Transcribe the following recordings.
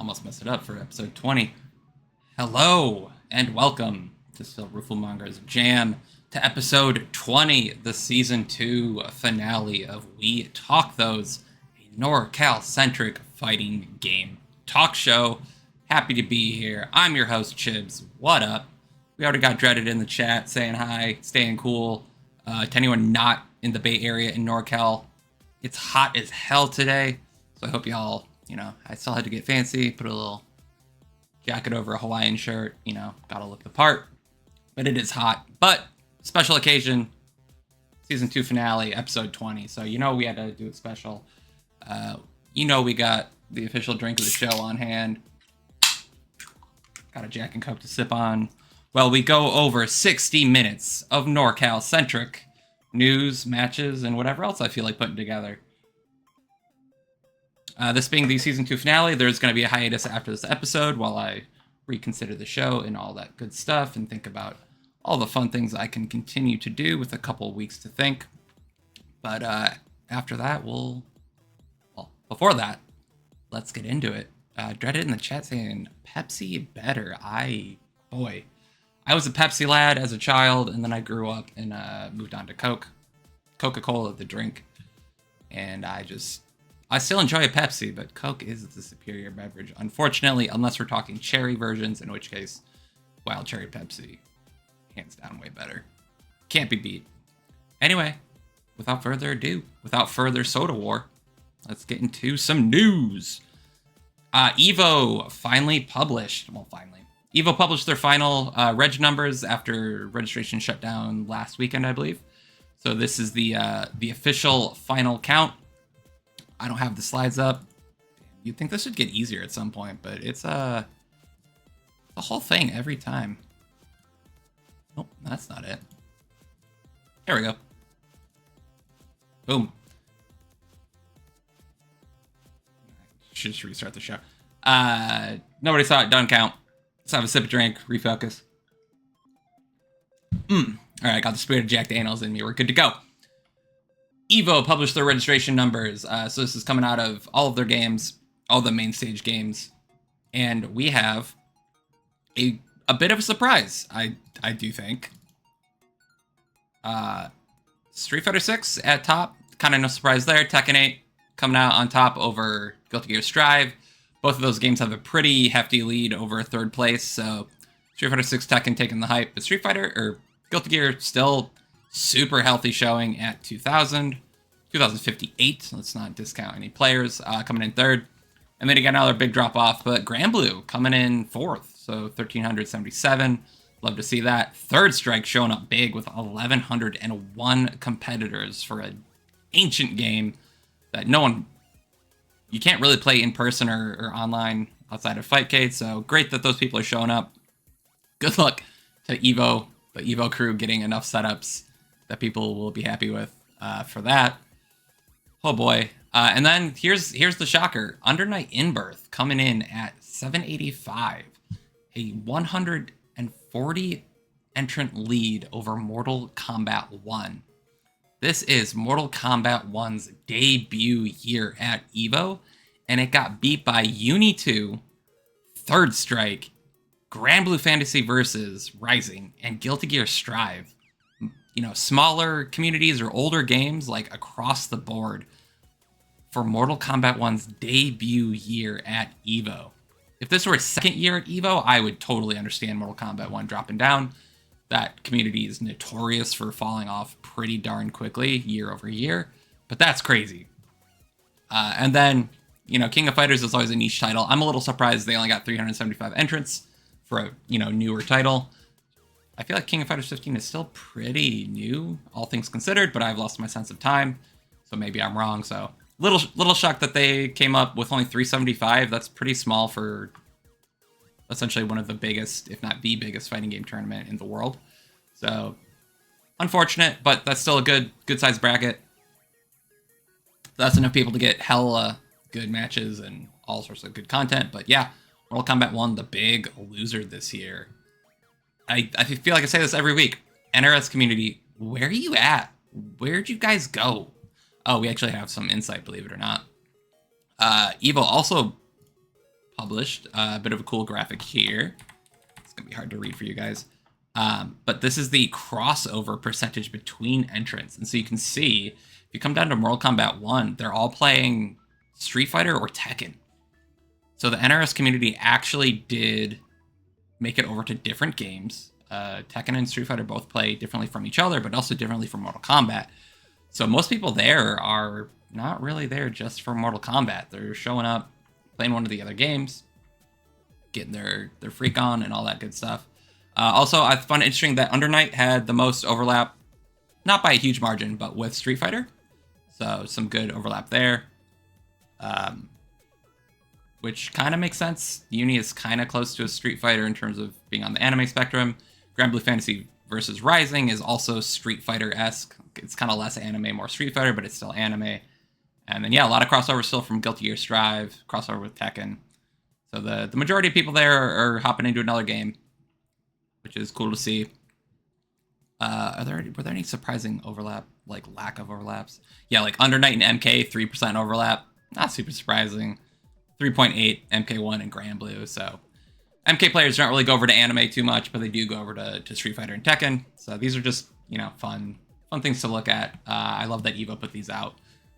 almost messed it up for episode 20. Hello and welcome to Still Rooflemonger's Jam to episode 20, the season 2 finale of We Talk Those, a NorCal-centric fighting game talk show. Happy to be here. I'm your host, Chibs. What up? We already got Dreaded in the chat saying hi, staying cool. To anyone not in the Bay Area in NorCal, it's hot as hell today. So I hope y'all, I still had to get fancy, put a little jacket over a Hawaiian shirt, gotta look the part. But it is hot. But special occasion, season 2 finale, episode 20. So we had to do it special. We got the official drink of the show on hand. Got a Jack and Coke to sip on. Well, we go over 60 minutes of NorCal-centric news, matches, and whatever else I feel like putting together. This being the season 2 finale, there's going to be a hiatus after this episode while I reconsider the show and all that good stuff and think about all the fun things I can continue to do with a couple weeks to think. But after that, before that, let's get into it. Dreaded in the chat saying, Pepsi better. I was a Pepsi lad as a child, and then I grew up and moved on to Coke. Coca-Cola, the drink. And I still enjoy a Pepsi, but Coke is the superior beverage. Unfortunately, unless we're talking cherry versions, in which case, Wild Cherry Pepsi, hands down, way better. Can't be beat. Anyway, without further ado, without further soda war, let's get into some news. Evo finally published. Evo published their final reg numbers after registration shut down last weekend, I believe. So this is the official final count. I don't have the slides up. You'd think this would get easier at some point, but it's the whole thing every time. Nope, that's not it. There we go. Boom. Should just restart the show. Nobody saw it. Doesn't count. Let's have a sip of drink. Refocus. All right, got the spirit of Jack Daniels in me. We're good to go. Evo published their registration numbers. So this is coming out of all of their games, all the main stage games. And we have a bit of a surprise, I do think. Street Fighter 6 at top. Kind of no surprise there. Tekken 8 coming out on top over Guilty Gear Strive. Both of those games have a pretty hefty lead over third place. So Street Fighter 6 Tekken taking the hype. But Street Fighter, or Guilty Gear, still super healthy showing at 2058. Let's not discount any players coming in third. And then again, another big drop off, but Granblue coming in fourth. So 1377. Love to see that. Third Strike showing up big with 1101 competitors for an ancient game that you can't really play in person or online outside of Fightcade. So great that those people are showing up. Good luck to Evo, the Evo crew, getting enough setups that people will be happy with for that. Oh boy. And then here's the shocker. Under Night In-Birth coming in at 785. A 140 entrant lead over Mortal Kombat 1. This is Mortal Kombat 1's debut year at Evo, and it got beat by Uni 2, Third Strike, Granblue Fantasy Versus Rising, and Guilty Gear Strive. Smaller communities or older games, like across the board, for Mortal Kombat 1's debut year at Evo. If this were a second year at Evo, I would totally understand Mortal Kombat 1 dropping down. That community is notorious for falling off pretty darn quickly year over year, but that's crazy. And then, King of Fighters is always a niche title. I'm a little surprised they only got 375 entrants for a, newer title. I feel like King of Fighters 15 is still pretty new, all things considered, but I've lost my sense of time, so maybe I'm wrong. So little shocked that they came up with only 375. That's pretty small for essentially one of the biggest, if not the biggest, fighting game tournament in the world. So unfortunate, but that's still a good size bracket. That's enough people to get hella good matches and all sorts of good content. But yeah, Mortal Kombat 1, the big loser this year. I feel like I say this every week. NRS community, where are you at? Where'd you guys go? Oh, we actually have some insight, believe it or not. Evo also published. A bit of a cool graphic here. It's going to be hard to read for you guys. But this is the crossover percentage between entrants. And so you can see, if you come down to Mortal Kombat 1, they're all playing Street Fighter or Tekken. So the NRS community actually did make it over to different games. Tekken and Street Fighter both play differently from each other, but also differently from Mortal Kombat. So most people there are not really there just for Mortal Kombat. They're showing up, playing one of the other games, getting their freak on and all that good stuff. Also, I found it interesting that Under Night had the most overlap, not by a huge margin, but with Street Fighter. So some good overlap there. Which kind of makes sense. Uni is kind of close to a Street Fighter in terms of being on the anime spectrum. Grand Blue Fantasy versus Rising is also Street Fighter-esque. It's kind of less anime, more Street Fighter, but it's still anime. And then, yeah, a lot of crossover still from Guilty Gear Strive, crossover with Tekken. So the majority of people there are hopping into another game, which is cool to see. Were there any surprising overlap, like lack of overlaps? Yeah, like Under Night and MK, 3% overlap. Not super surprising. 3.8 MK1 and Grand Blue. So MK players don't really go over to anime too much, but they do go over to Street Fighter and Tekken. So these are just, fun things to look at. I love that Evo put these out.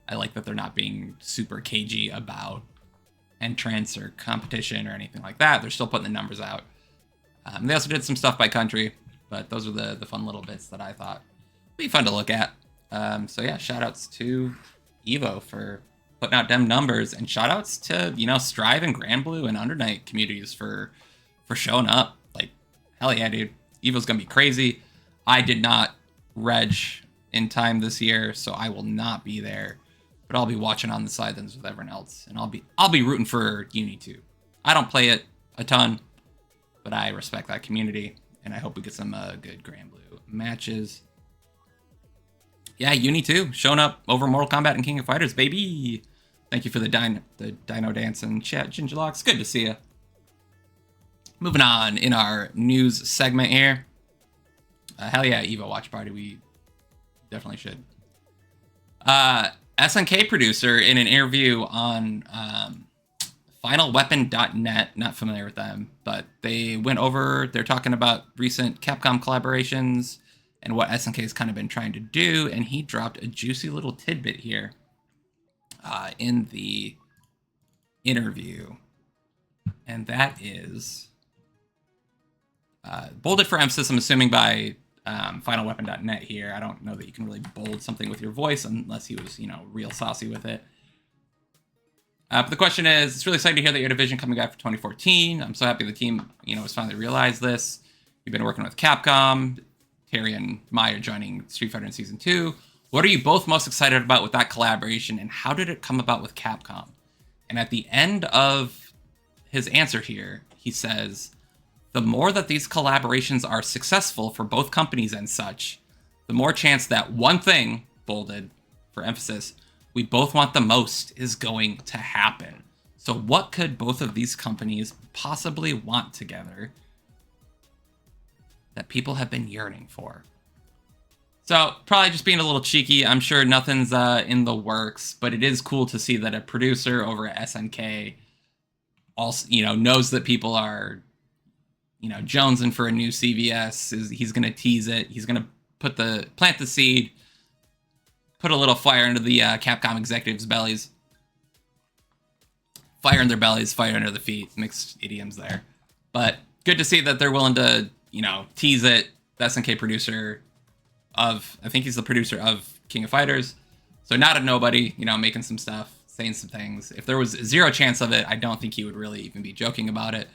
I like that they're not being super cagey about entrance or competition or anything like that. They're still putting the numbers out. They also did some stuff by country, but those are the fun little bits that I thought would be fun to look at. So yeah, shout outs to Evo for putting out them numbers, and shout outs to, Strive and Grand Blue and Under Night communities for showing up. Like, hell yeah, dude. Evo's gonna be crazy. I did not reg in time this year, so I will not be there. But I'll be watching on the sidelines with everyone else, and I'll be rooting for Uni too. I don't play it a ton, but I respect that community, and I hope we get some good Grand Blue matches. Yeah, Uni too, showing up over Mortal Kombat and King of Fighters, baby. Thank you for the Dino Dance and chat, Gingerlocks. Good to see you. Moving on in our news segment here. Hell yeah, Evo Watch Party. We definitely should. SNK producer in an interview on finalweapon.net, not familiar with them, but they're talking about recent Capcom collaborations and what SNK has kind of been trying to do, and he dropped a juicy little tidbit here in the interview, and that is bolded for emphasis, I'm assuming, by finalweapon.net here. I don't know that you can really bold something with your voice unless he was, real saucy with it. But the question is, it's really exciting to hear that your division coming out for 2014. I'm so happy the team, has finally realized this. You've been working with Capcom. Terry and Mai are joining Street Fighter in Season 2. What are you both most excited about with that collaboration, and how did it come about with Capcom? And at the end of his answer here, he says, the more that these collaborations are successful for both companies and such, the more chance that one thing, bolded for emphasis, we both want the most is going to happen. So what could both of these companies possibly want together that people have been yearning for? So probably just being a little cheeky. I'm sure nothing's in the works, but it is cool to see that a producer over at SNK also, knows that people are, jonesing for a new CVS. He's going to tease it. He's going to plant the seed, put a little fire into the Capcom executives' bellies. Fire in their bellies, fire under the feet. Mixed idioms there. But good to see that they're willing to, tease it. The SNK producer I think he's the producer of King of Fighters. So not a nobody, making some stuff, saying some things. If there was zero chance of it, I don't think he would really even be joking about it.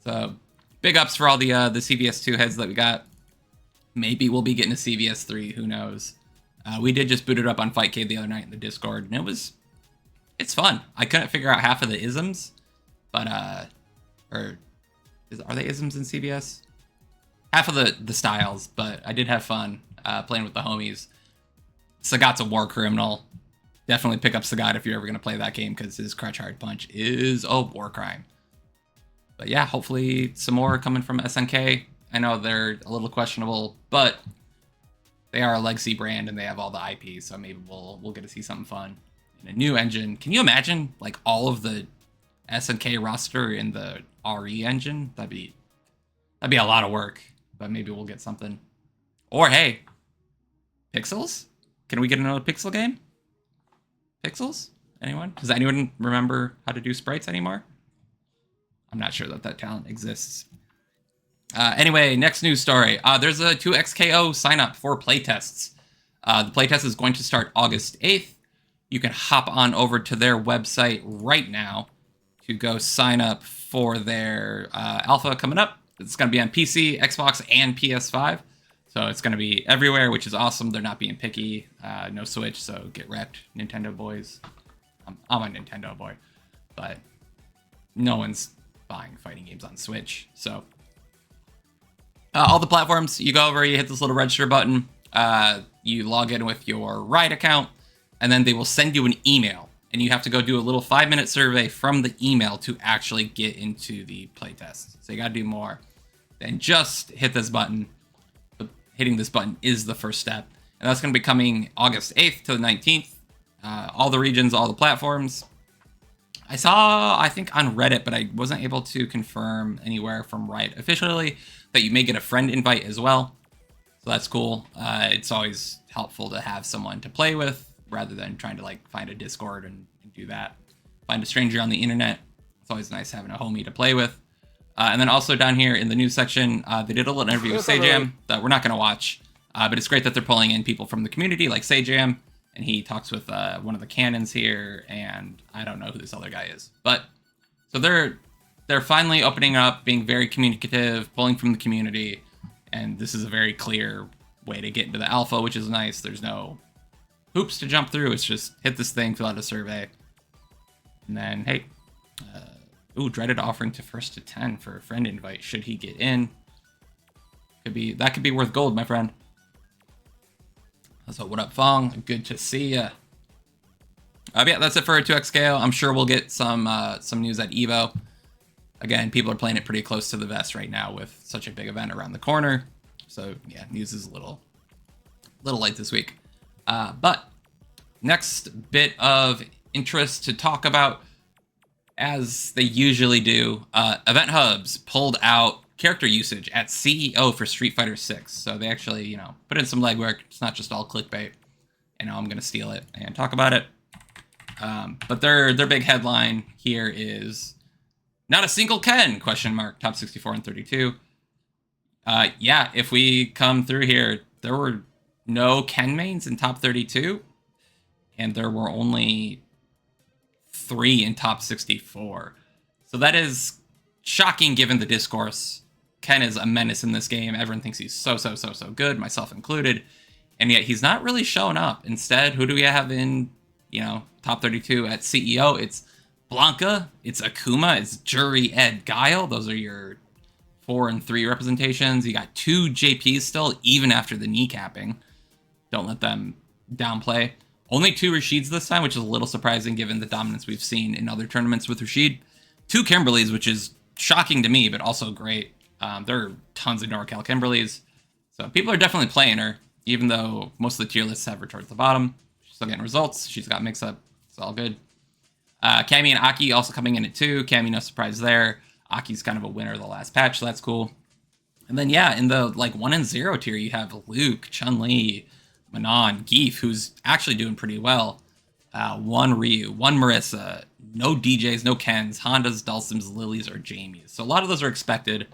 So big ups for all the CVS 2 heads that we got. Maybe we'll be getting a CVS 3, who knows. We did just boot it up on Fightcade the other night in the Discord, and it's fun. I couldn't figure out half of the isms, but are they isms in CVS? Half of the styles, but I did have fun playing with the homies. Sagat's a war criminal. Definitely pick up Sagat if you're ever going to play that game, because his crutch hard punch is a war crime. But yeah, hopefully some more coming from SNK. I know they're a little questionable, but they are a legacy brand and they have all the IP, so maybe we'll get to see something fun in a new engine. Can you imagine like all of the SNK roster in the RE engine. That'd be a lot of work, but maybe we'll get something. Or hey, Pixels? Can we get another Pixel game? Pixels? Anyone? Does anyone remember how to do sprites anymore? I'm not sure that talent exists. Anyway, next news story. There's a 2XKO sign up for playtests. The playtest is going to start August 8th. You can hop on over to their website right now to go sign up for their alpha coming up. It's going to be on PC, Xbox, and PS5. So it's going to be everywhere, which is awesome. They're not being picky. No Switch, so get wrecked, Nintendo boys. I'm a Nintendo boy, but no one's buying fighting games on Switch. So all the platforms, you go over, you hit this little register button, you log in with your Riot account, and then they will send you an email. And you have to go do a little 5-minute survey from the email to actually get into the playtest. So you got to do more than just hit this button. But hitting this button is the first step. And that's going to be coming August 8th to the 19th. All the regions, all the platforms. I saw, I think, on Reddit, but I wasn't able to confirm anywhere from Riot officially that you may get a friend invite as well. So that's cool. It's always helpful to have someone to play with, rather than trying to like find a Discord and do that. Find a stranger on the internet. It's always nice having a homie to play with. And then also down here in the news section, they did a little interview with Sajam that we're not going to watch. But it's great that they're pulling in people from the community like Sajam. And he talks with one of the cannons here. And I don't know who this other guy is. But so they're finally opening up, being very communicative, pulling from the community. And this is a very clear way to get into the alpha, which is nice. There's no hoops to jump through. It's just hit this thing, fill out a survey, and then hey, dreaded offering to first to 10 for a friend invite. Should he get in? That could be worth gold, my friend. So what up, Fong? Good to see ya. Yeah, that's it for a 2x scale. I'm sure we'll get some news at Evo. Again, people are playing it pretty close to the vest right now with such a big event around the corner. So yeah, news is a little light this week. But next bit of interest to talk about, as they usually do, Event Hubs pulled out character usage at CEO for Street Fighter 6. So they actually, put in some legwork. It's not just all clickbait. And now I'm going to steal it and talk about it. But their big headline here is not a single Ken, ? Top 64 and 32. Yeah, if we come through here, there were no Ken mains in top 32, and there were only 3 in top 64. So that is shocking given the discourse. Ken is a menace in this game. Everyone thinks he's so good, myself included, and yet he's not really showing up. Instead, who do we have in, top 32 at CEO? It's Blanca, it's Akuma, it's Jury, Ed, Guile. Those are your 4 and 3 representations. You got 2 JPs still, even after the kneecapping. Don't let them downplay. Only 2 Rashids this time, which is a little surprising given the dominance we've seen in other tournaments with Rashid. 2 Kimberlys, which is shocking to me, but also great. There are tons of NorCal Kimberlys. So people are definitely playing her, even though most of the tier lists have her towards the bottom. She's still getting results. She's got mix-up. It's all good. Cammy and Aki also coming in at 2. Cammy, no surprise there. Aki's kind of a winner of the last patch, so that's cool. And then, yeah, in the 1 and 0 tier, you have Luke, Chun-Li, Manon, Geef, who's actually doing pretty well. 1 Ryu, 1 Marissa, no DJs, no Kens, Hondas, Dulcims, Lilies, or Jamies. So a lot of those are expected.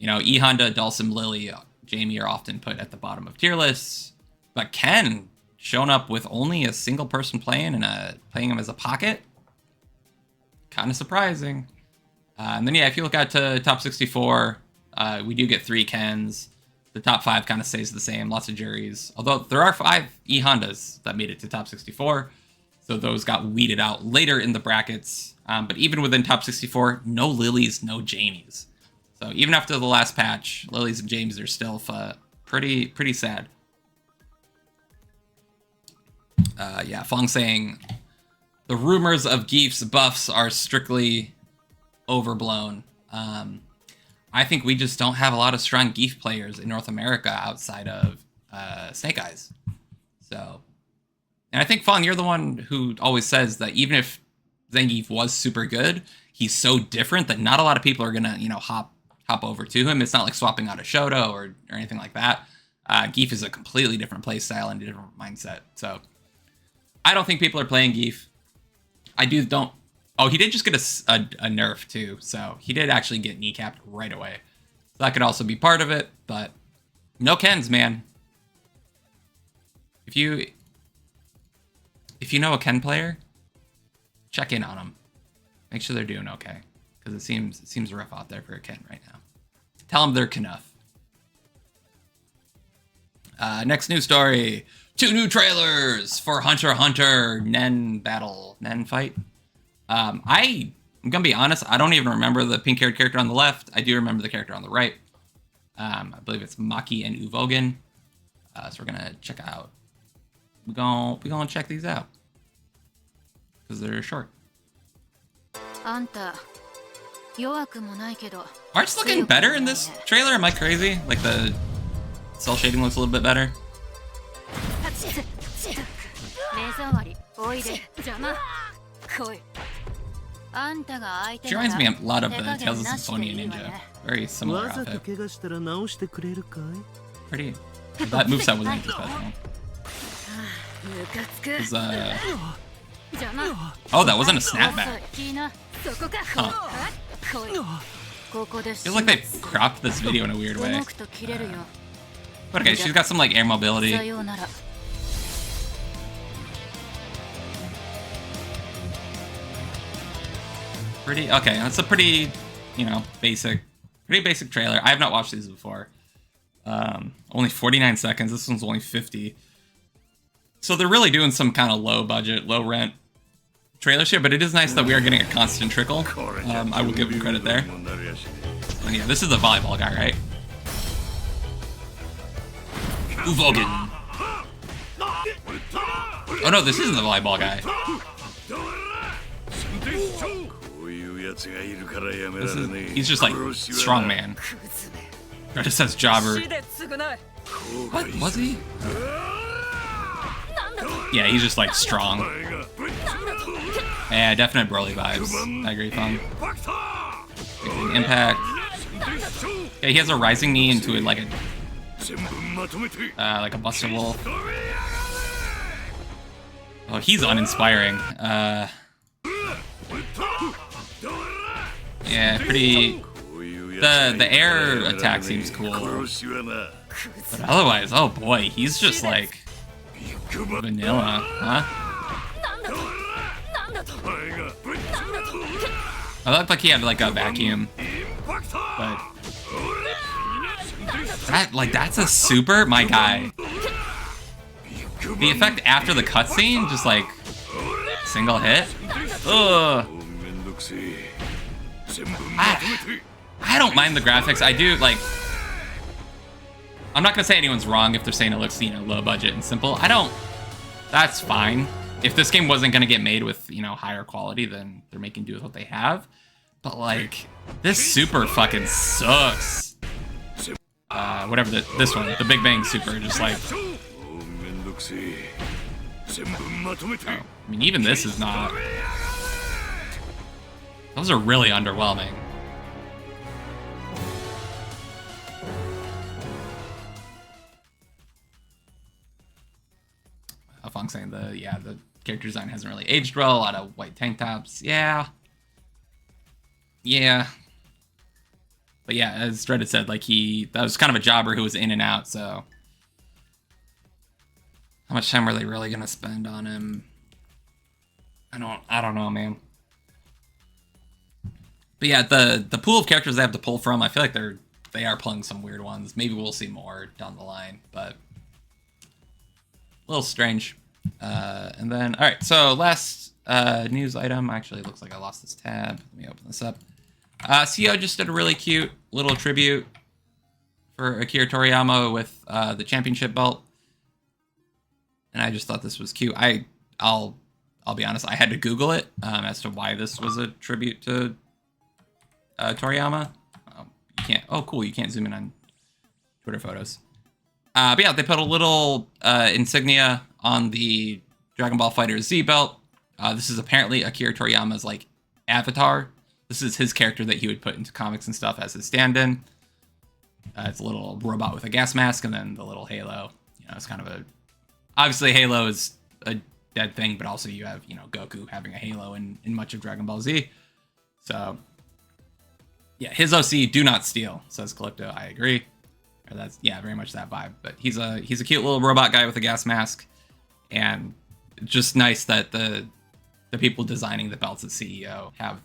E Honda, Dulcim, Lily, Jamie are often put at the bottom of tier lists. But Ken showing up with only a single person playing and playing him as a pocket. Kind of surprising. And then, yeah, if you look out to top 64, we do get 3 Kens. The top 5 kind of stays the same. Lots of juries. Although there are 5 E-Hondas that made it to top 64. So those got weeded out later in the brackets. But even within top 64, no Lilies, no Jamies. So even after the last patch, Lilies and Jamies are still pretty sad. Yeah, Fong saying the rumors of Geef's buffs are strictly overblown. I think we just don't have a lot of strong Geef players in North America outside of Snake Eyes. So, and I think, Fong, you're the one who always says that even if Zangief was super good, he's so different that not a lot of people are gonna, hop over to him. It's not like swapping out a Shoto or anything like that. Geef is a completely different play style and a different mindset. So I don't think people are playing Geef. Don't. Oh, he did just get a nerf too. So he did actually get kneecapped right away. So that could also be part of it, but no Kens, man. If you know a Ken player, check in on them. Make sure they're doing okay, because it seems rough out there for a Ken right now. Tell them they're Knuff. Next news story: 2 new trailers for Hunter x Hunter Nen fight. I'm gonna be honest, I don't even remember the pink-haired character on the left. I do remember the character on the right. I believe it's Maki and Uvogin. So we're gonna check out. We're gonna check these out because they're short. Art's looking better in this trailer. Am I crazy? Like the cell shading looks a little bit better. She reminds me a lot of the Tales of Symphonia Ninja. Very similar outfit. Pretty. That moveset wasn't too special. Oh, that wasn't a snapback. Huh. Feels like they cropped this video in a weird way. But okay, she's got some like air mobility. Okay, that's a pretty basic trailer. I have not watched these before. Only 49 seconds. This one's only 50. So they're really doing some kind of low budget, low rent trailer shit, but it is nice that we are getting a constant trickle. I will give you credit there. And yeah, this is the volleyball guy, right? Uvogin. Oh no, this isn't the volleyball guy. He's just like strongman. Or just says jobber. What was he? Yeah, he's just like strong. Yeah, definite Broly vibes. I agree, Fun. Impact. Yeah, he has a rising knee into it like a Buster Wolf. Oh, he's uninspiring. Yeah, pretty. The air attack seems cool, but otherwise, oh boy, he's just like vanilla, huh? I looked like he had like a vacuum, but that's a super, my guy. The effect after the cutscene, just like single hit. Ugh. I don't mind the graphics. I do like. I'm not gonna say anyone's wrong if they're saying it looks, low budget and simple. I don't. That's fine. If this game wasn't gonna get made with, higher quality, then they're making do with what they have. But like, this super fucking sucks. Whatever this one, the Big Bang Super, just like. Oh, I mean, even this is not. Those are really underwhelming. Fong saying the character design hasn't really aged well. A lot of white tank tops. Yeah. But yeah, as Dreaded said, like that was kind of a jobber who was in and out. So how much time are they really gonna spend on him? I don't know, man. But yeah, the pool of characters they have to pull from, I feel like they are pulling some weird ones. Maybe we'll see more down the line, but a little strange. And then, all right, so last news item. Actually, it looks like I lost this tab. Let me open this up. CEO just did a really cute little tribute for Akira Toriyama with the championship belt, and I just thought this was cute. I'll be honest, I had to Google it as to why this was a tribute to Toriyama. You can't. Oh, cool! You can't zoom in on Twitter photos. But yeah, they put a little insignia on the Dragon Ball FighterZ belt. This is apparently Akira Toriyama's like avatar. This is his character that he would put into comics and stuff as his stand-in. It's a little robot with a gas mask, and then the little halo. You know, it's kind of a... Obviously, Halo is a dead thing, but also you have, you know, Goku having a halo in much of Dragon Ball Z. So, yeah, his OC, do not steal, says Calypto. I agree. Or that's, yeah, very much that vibe. But he's a cute little robot guy with a gas mask, and just nice that the people designing the belts at CEO have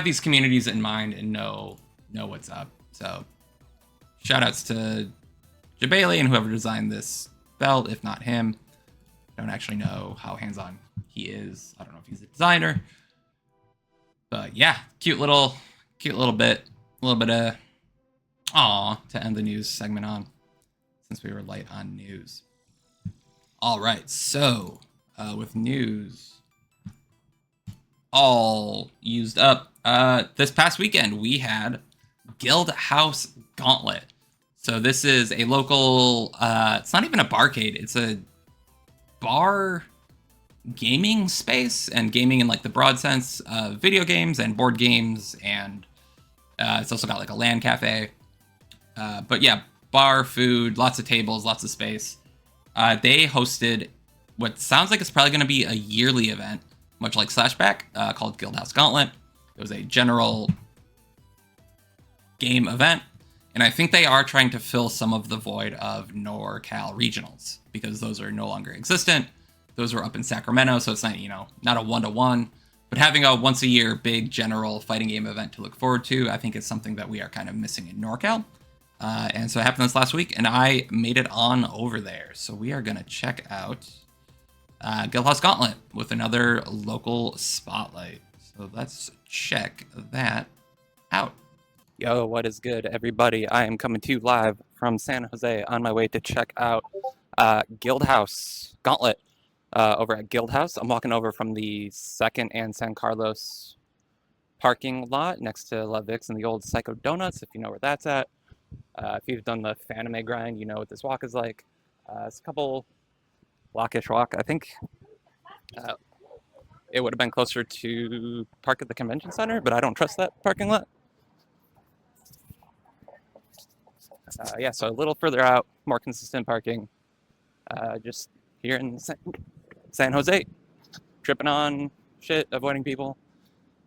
these communities in mind and know what's up. So, shout outs to Jabali and whoever designed this belt, if not him. I don't actually know how hands-on he is. I don't know if he's a designer. But yeah, cute little bit. A little bit of aw to end the news segment on, since we were light on news. All right, so with news all used up, this past weekend we had Guildhouse Gauntlet. So this is a local, it's not even a barcade, it's a bar gaming space, and gaming in like the broad sense of video games and board games, and it's also got like a LAN cafe. But yeah, bar, food, lots of tables, lots of space. They hosted what sounds like it's probably going to be a yearly event, much like Slashback, called Guildhouse Gauntlet. It was a general game event, and I think they are trying to fill some of the void of NorCal regionals, because those are no longer existent. Those were up in Sacramento, so it's not, you know, not a one-to-one, but having a once-a-year big general fighting game event to look forward to, I think is something that we are kind of missing in NorCal. And so it happened this last week, and I made it on over there. So we are going to check out Guildhouse Gauntlet with another local spotlight. So let's check that out. Yo, what is good, everybody? I am coming to you live from San Jose on my way to check out Guildhouse Gauntlet over at Guildhouse. I'm walking over from the 2nd and San Carlos parking lot next to Love Vic's and the old Psycho Donuts, if you know where that's at. If you've done the Fanime grind, you know what this walk is like. It's a couple blockish walk. I think it would have been closer to park at the convention center, but I don't trust that parking lot. Yeah, so a little further out, more consistent parking. Just here in San Jose, tripping on shit, avoiding people,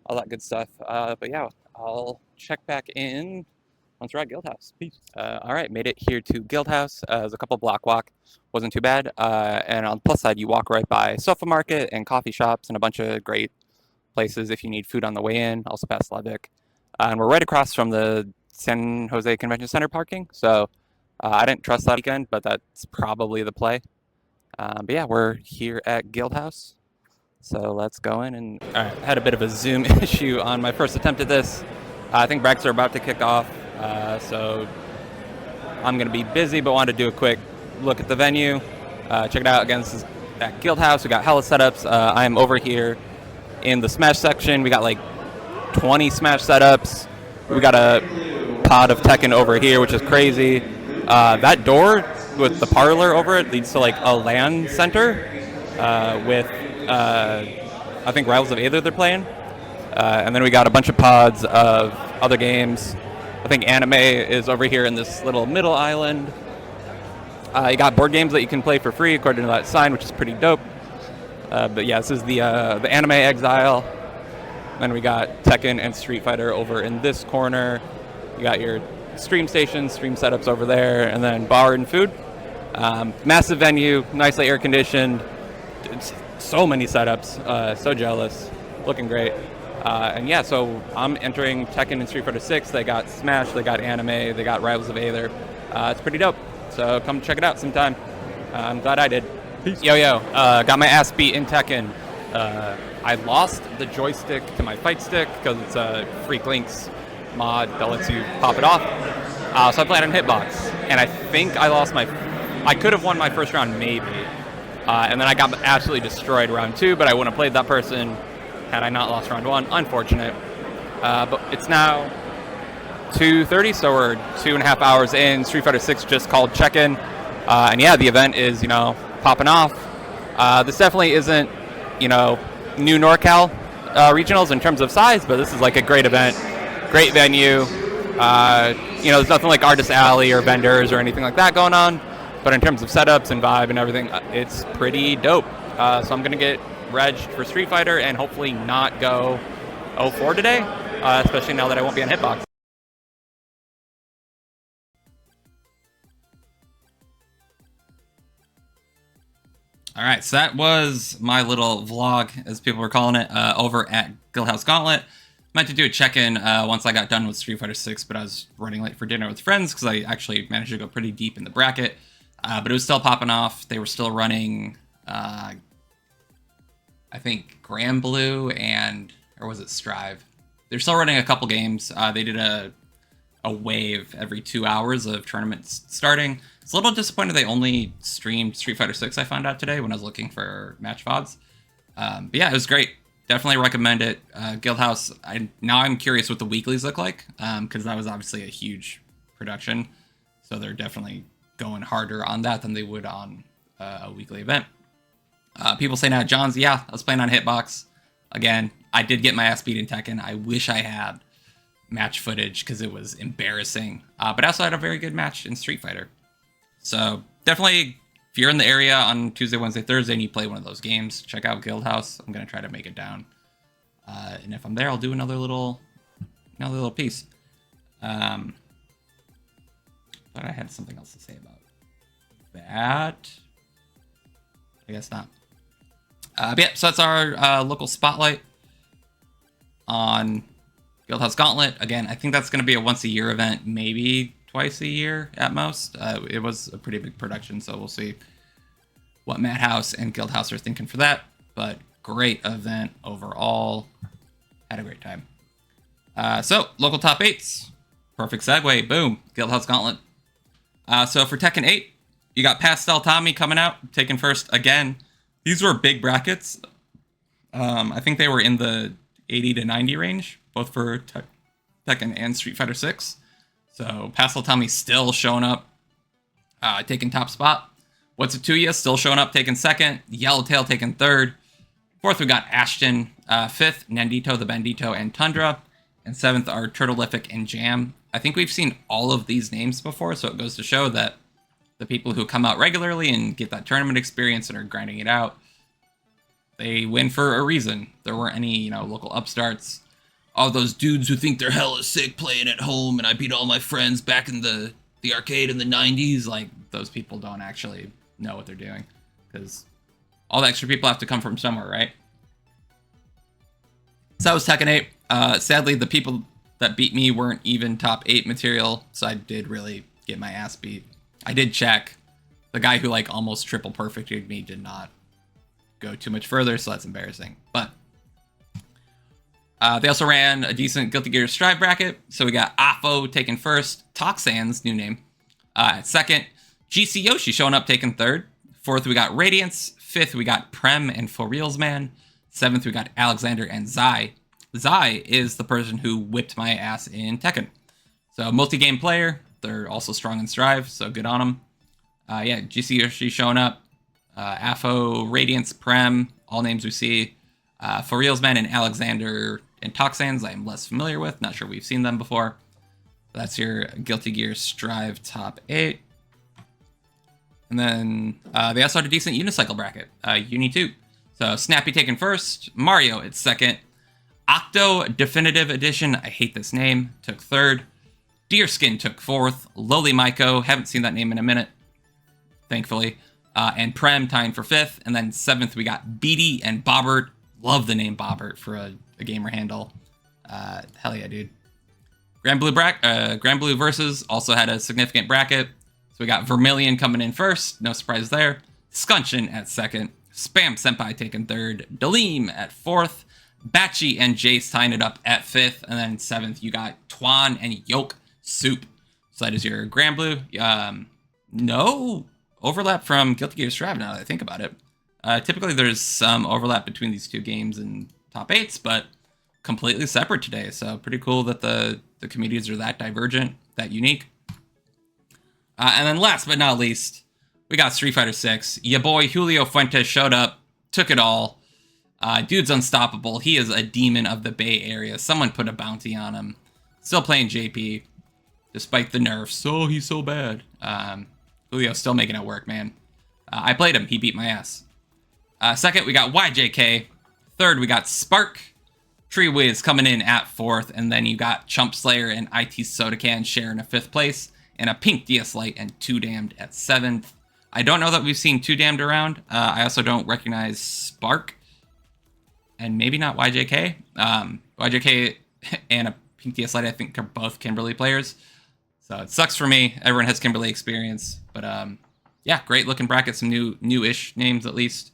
all that good stuff. But yeah, I'll check back in once we're at Guildhouse. Peace. All right, made it here to Guildhouse. It was a couple block walk, wasn't too bad. And on the plus side, you walk right by Sofa Market and coffee shops and a bunch of great places if you need food on the way in, also past Levick. And we're right across from the San Jose Convention Center parking. So I didn't trust that weekend, but that's probably the play. But yeah, we're here at Guildhouse. So let's go in and... All right, had a bit of a Zoom issue on my first attempt at this. I think brackets are about to kick off. So I'm going to be busy, but wanted to do a quick look at the venue. Check it out. Again, this is at Guildhouse. We got hella setups. I'm over here in the Smash section. We got like 20 Smash setups. We got a pod of Tekken over here, which is crazy. That door with the parlor over it leads to like a LAN center with I think Rivals of Aether they're playing. And then we got a bunch of pods of other games. I think anime is over here in this little middle island. You got board games that you can play for free according to that sign, which is pretty dope. But yeah, this is the Anime Exile. Then we got Tekken and Street Fighter over in this corner. You got your stream stations, stream setups over there, and then bar and food. Massive venue, nicely air conditioned. So many setups, so jealous, looking great. And yeah, so I'm entering Tekken and Street Fighter 6. They got Smash, they got Anime, they got Rivals of Aether. It's pretty dope. So come check it out sometime. I'm glad I did. Peace. Yo, got my ass beat in Tekken. I lost the joystick to my fight stick because it's a Freak Links mod that lets you pop it off. So I played on Hitbox, and I think I lost I could have won my first round maybe. And then I got absolutely destroyed round 2, but I wouldn't have played that person had I not lost round 1. Unfortunate. But it's now 2:30, so we're 2.5 hours in. Street Fighter 6 just called check-in. And yeah, the event is, popping off. This definitely isn't, new NorCal regionals in terms of size, but this is like a great event, great venue. There's nothing like Artist Alley or vendors or anything like that going on, but in terms of setups and vibe and everything, it's pretty dope. So I'm gonna get regged for Street Fighter and hopefully not go 0-4 today, especially now that I won't be on Hitbox. All right, so that was my little vlog, as people were calling it, over at Guildhouse Gauntlet. Meant to do a check-in once I got done with Street Fighter 6, but I was running late for dinner with friends because I actually managed to go pretty deep in the bracket. But it was still popping off. They were still running, I think, Granblue or was it Strive? They're still running a couple games. They did a wave every 2 hours of tournaments starting. It's a little disappointed they only streamed Street Fighter 6, I found out today when I was looking for match VODs. But yeah, it was great. Definitely recommend it. Guildhouse, now I'm curious what the weeklies look like, because that was obviously a huge production. So they're definitely going harder on that than they would on a weekly event. People say now, John's, yeah, I was playing on Hitbox. Again, I did get my ass beat in Tekken. I wish I had match footage because it was embarrassing. But I also had a very good match in Street Fighter. So definitely, if you're in the area on Tuesday, Wednesday, Thursday, and you play one of those games, check out Guildhouse. I'm going to try to make it down. And if I'm there, I'll do another little piece. But I had something else to say about that. I guess not. But yeah, so that's our local spotlight on Guildhouse Gauntlet. Again, I think that's going to be a once-a-year event, maybe twice a year at most. It was a pretty big production, so we'll see what Madhouse and Guildhouse are thinking for that. But great event overall. Had a great time. So, local top 8s. Perfect segue. Boom. Guildhouse Gauntlet. So for Tekken 8, you got Pastel Tommy coming out, taking first again. These were big brackets. I think they were in the 80 to 90 range, both for Tekken and Street Fighter 6. So Pastel Tommy still showing up, taking top spot. What's It To Ya still showing up, taking second. Yellowtail taking third. Fourth, we got Ashton. Fifth, Nandito, the Bandito, and Tundra. And seventh are Turtleific and Jam. I think we've seen all of these names before, so it goes to show that the people who come out regularly and get that tournament experience and are grinding it out, they win for a reason. There weren't any, local upstarts. All those dudes who think they're hella sick playing at home and I beat all my friends back in the arcade in the 90s. Like, those people don't actually know what they're doing, because all the extra people have to come from somewhere, right? So that was Tekken 8. Sadly, the people that beat me weren't even top 8 material, so I did really get my ass beat. I did check. The guy who almost triple perfected me did not go too much further, so that's embarrassing. But they also ran a decent Guilty Gear Strive bracket. So we got Afo taking first, Toxan's new name, at second, GC Yoshi showing up taking third. Fourth, we got Radiance. Fifth, we got Prem and For Reals Man. Seventh, we got Alexander and Zai. Zai is the person who whipped my ass in Tekken. So multi-game player. They're also strong in Strive, so good on them. Yeah, GC Yoshi showing up. Afo, Radiance, Prem, all names we see. For Reals Man and Alexander and Toxans, I am less familiar with. Not sure we've seen them before. That's your Guilty Gear Strive top 8. And then they also had a decent unicycle bracket, Uni 2. So Snappy taking first, Mario at second, Octo Definitive Edition, I hate this name, took third, Deerskin took fourth, Loli Maiko, haven't seen that name in a minute, thankfully, and Prem tying for fifth, and then seventh we got Beatty and Bobbert. Love the name Bobbert for a gamer handle. Hell yeah, dude. Granblue Versus also had a significant bracket. So we got Vermilion coming in first, no surprise there. Scunchin at second, Spam Senpai taking third, Daleem at fourth, Batchy and Jace tying it up at fifth, and then seventh you got Twan and Yoke Soup. So that is your Granblue. No overlap from Guilty Gear Strive now that I think about it. Typically there's some overlap between these two games and top 8s, but completely separate today. So pretty cool that the communities are that divergent, that unique. And then last but not least, we got Street Fighter 6. Ya boy Julio Fuentes showed up, took it all. Dude's unstoppable. He is a demon of the Bay Area. Someone put a bounty on him. Still playing JP, despite the nerfs. Oh, he's so bad. Julio's still making it work, man. I played him. He beat my ass. Second, we got YJK. Third, we got Spark. Tree Wiz coming in at fourth. And then you got Chump Slayer and IT Soda Can sharing a fifth place. And a Pink DS Lite and Too Damned at seventh. I don't know that we've seen Too Damned around. I also don't recognize Spark. And maybe not YJK. YJK and a Pink DS Lite, I think, are both Kimberly players. So it sucks for me. Everyone has Kimberly experience. But yeah, great looking bracket. Some new-ish names at least.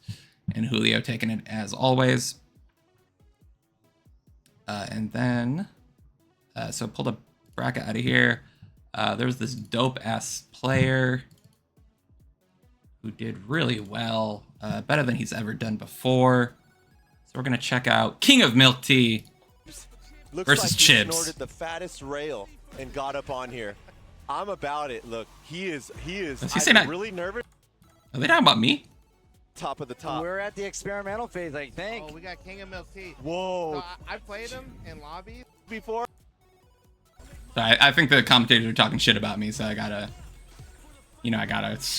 And Julio taking it as always. And then, so pulled a bracket out of here. There's this dope-ass player who did really well. Better than he's ever done before. So we're going to check out King of Milk Tea versus like Chibs. He snorted the fattest rail and got up on here. I'm about it. Look, he is Does he say that? really nervous. Are they talking about me? Top of the top. We're at the experimental phase, I think. Oh, we got King of Milk Tea. Whoa. So I played him in lobbies Before. So I think the commentators are talking shit about me, so I gotta,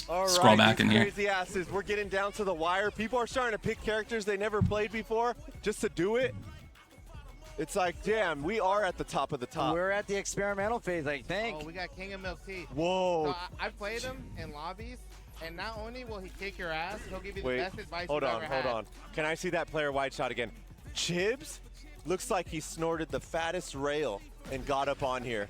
All scroll right, back these in here. crazy asses. We're getting down to the wire. People are starting to pick characters they never played before just to do it. It's like, damn, we are at the top of the top. We're at the experimental phase, I think. Oh, we got King of Milk Tea. Whoa. So I played him in lobbies, and not only will he kick your ass, he'll give you the Wait, best advice hold you've on, ever hold had. on. Can I see that player wide shot again? Chibs looks like he snorted the fattest rail and got up on here.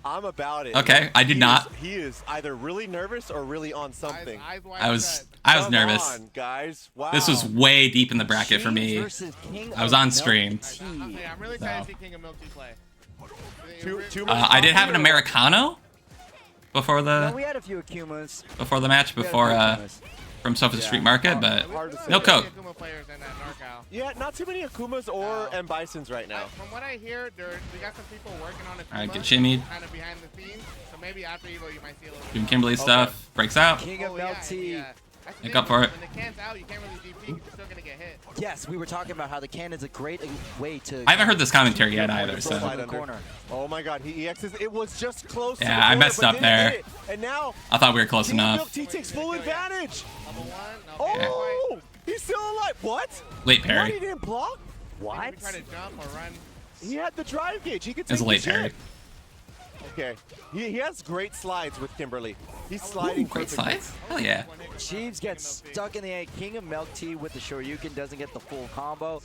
I'm about it. Okay, I did not. He is either really nervous or really on something. Eyes wide I was shut. Come nervous. on, guys. Wow. This was way deep in the bracket for me. I was on stream. I'm really excited to see King of Milk Tea play. Too much I did have an coffee or- Americano before No, the we had a few Akumas. match We had a before few Akumas. from Sofa Street Market, but Hard to say. no Coke. Akuma players in that NorCal. Yeah, not too many Akumas or M Bisons right now. From what I hear, we got some people working on Akuma. Alright, get shimmied. Kind of behind the scenes. So maybe after Evo, you might see a little. Doing Kimberly stuff. Breaks out. King of Oh, Milk yeah, Tea. yeah. That's the Make thing, up for it. When the can's out, you can't really DP. You're still gonna get hit. Yes, we were talking about how the cannon's a great way to. I haven't heard this commentary yet either, Slide so under. corner. Oh my god, he EXs. It was just close to the yeah, I corner, messed but up didn't there. hit it. And now, I thought we were close King of Milk enough. Tea takes full advantage. Level one. No, Oh, he's still alive. What? Late What? parry. He didn't block? What? Maybe try to jump or run. He had the drive gauge. He could It was take a late the parry. hit. Okay. He has great slides with Kimberly. He's sliding Ooh, great perfectly. slides. Hell yeah. Chiefs gets stuck in the egg. King of Milk Tea with the Shoryuken doesn't get the full combo.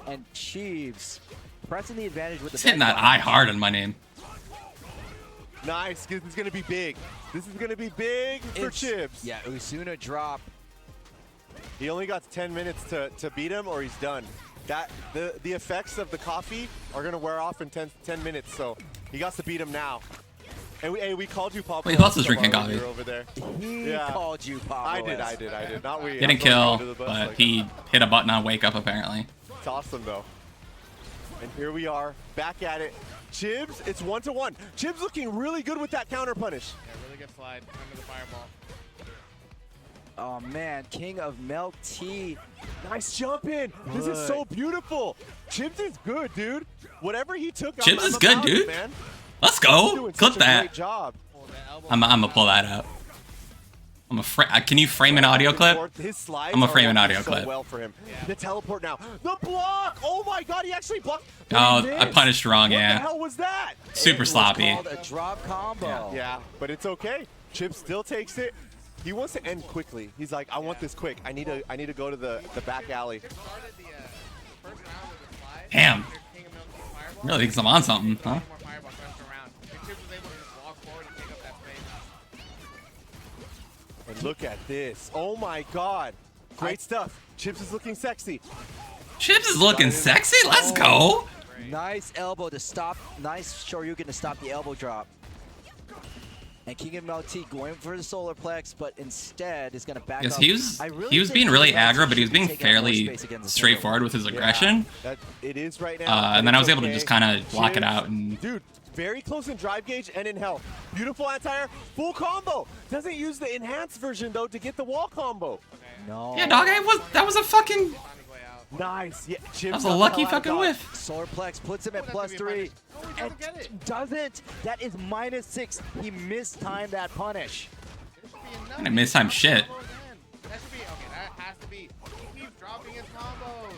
And Chiefs pressing the advantage with the He's hitting back that line. I hard on my name. Nice. This is going to be big. This is going to be big for It's- Chips. Yeah, Usuna drop. He only got 10 minutes to beat him or he's done. The effects of the coffee are going to wear off in 10 minutes, so he got to beat him now. And we called you Pablo. Wait, who else is drinking Escobar when coffee? you were over there. He Yeah. called you, Pablo. I did. Not we. Didn't I'm throwing kill, you under the bus but like- he hit a button on wake up apparently. It's awesome, though. And here we are, back at it. Chibs, it's 1-1. Chibs looking really good with that counter punish. Yeah, really good slide under the fireball. Oh man, King of Milk Tea. Nice jump in. This is so beautiful. Chibs is good, dude. Whatever he took, Chibs I'm is good, about it, dude. man. Let's He's go. doing Clip such a great that. job. Pull the elbow. I'm gonna pull that up. Can you frame an audio clip? His slides I'm gonna are frame an working audio so clip. well for him. Yeah. The teleport now. The block. Oh my God, he actually blocked. But Oh, he I missed. punished wrong, What the yeah. hell was that? Super It was sloppy. called a drop combo. Yeah, but it's okay. Chip still takes it. He wants to end quickly. He's like, I want this quick. I need to go to the back alley. Started the first round with a slide. Damn. King of Milk Tea fireball. Really thinks I'm on something, huh? More fireballs rest around. And Chips was able to just walk forward and take up that space. And look at this. Oh my God. Great stuff. Chips is looking sexy. Chips is looking sexy. Let's go. Nice elbow to stop. Nice Shoryuken to stop the elbow drop. And King of Milk Tea going for the solar plex, but instead is going to back Yes, up. he was I really being think really King of Milk aggro, Tea but he was should being be taking up more fairly space against the straightforward with his aggression. That it is right now. And then I was it's able to okay. just kind of block it Chips- out and Dude, very close in drive gauge and in health. Beautiful anti-air. Full combo. Doesn't use the enhanced version though to get the wall combo. No. yeah, dog. That was a fucking Sonic way out. Nice. Yeah, Chibs That was a got the lucky hell out of fucking dodge. whiff. Solarplex puts him at That's plus gonna be a 3. punish. Oh, he And doesn't get it. doesn't. That is -6. He mistimed that punish. This should be enough. Gonna miss time shit. That should be okay. That has to be. He keeps dropping his combos.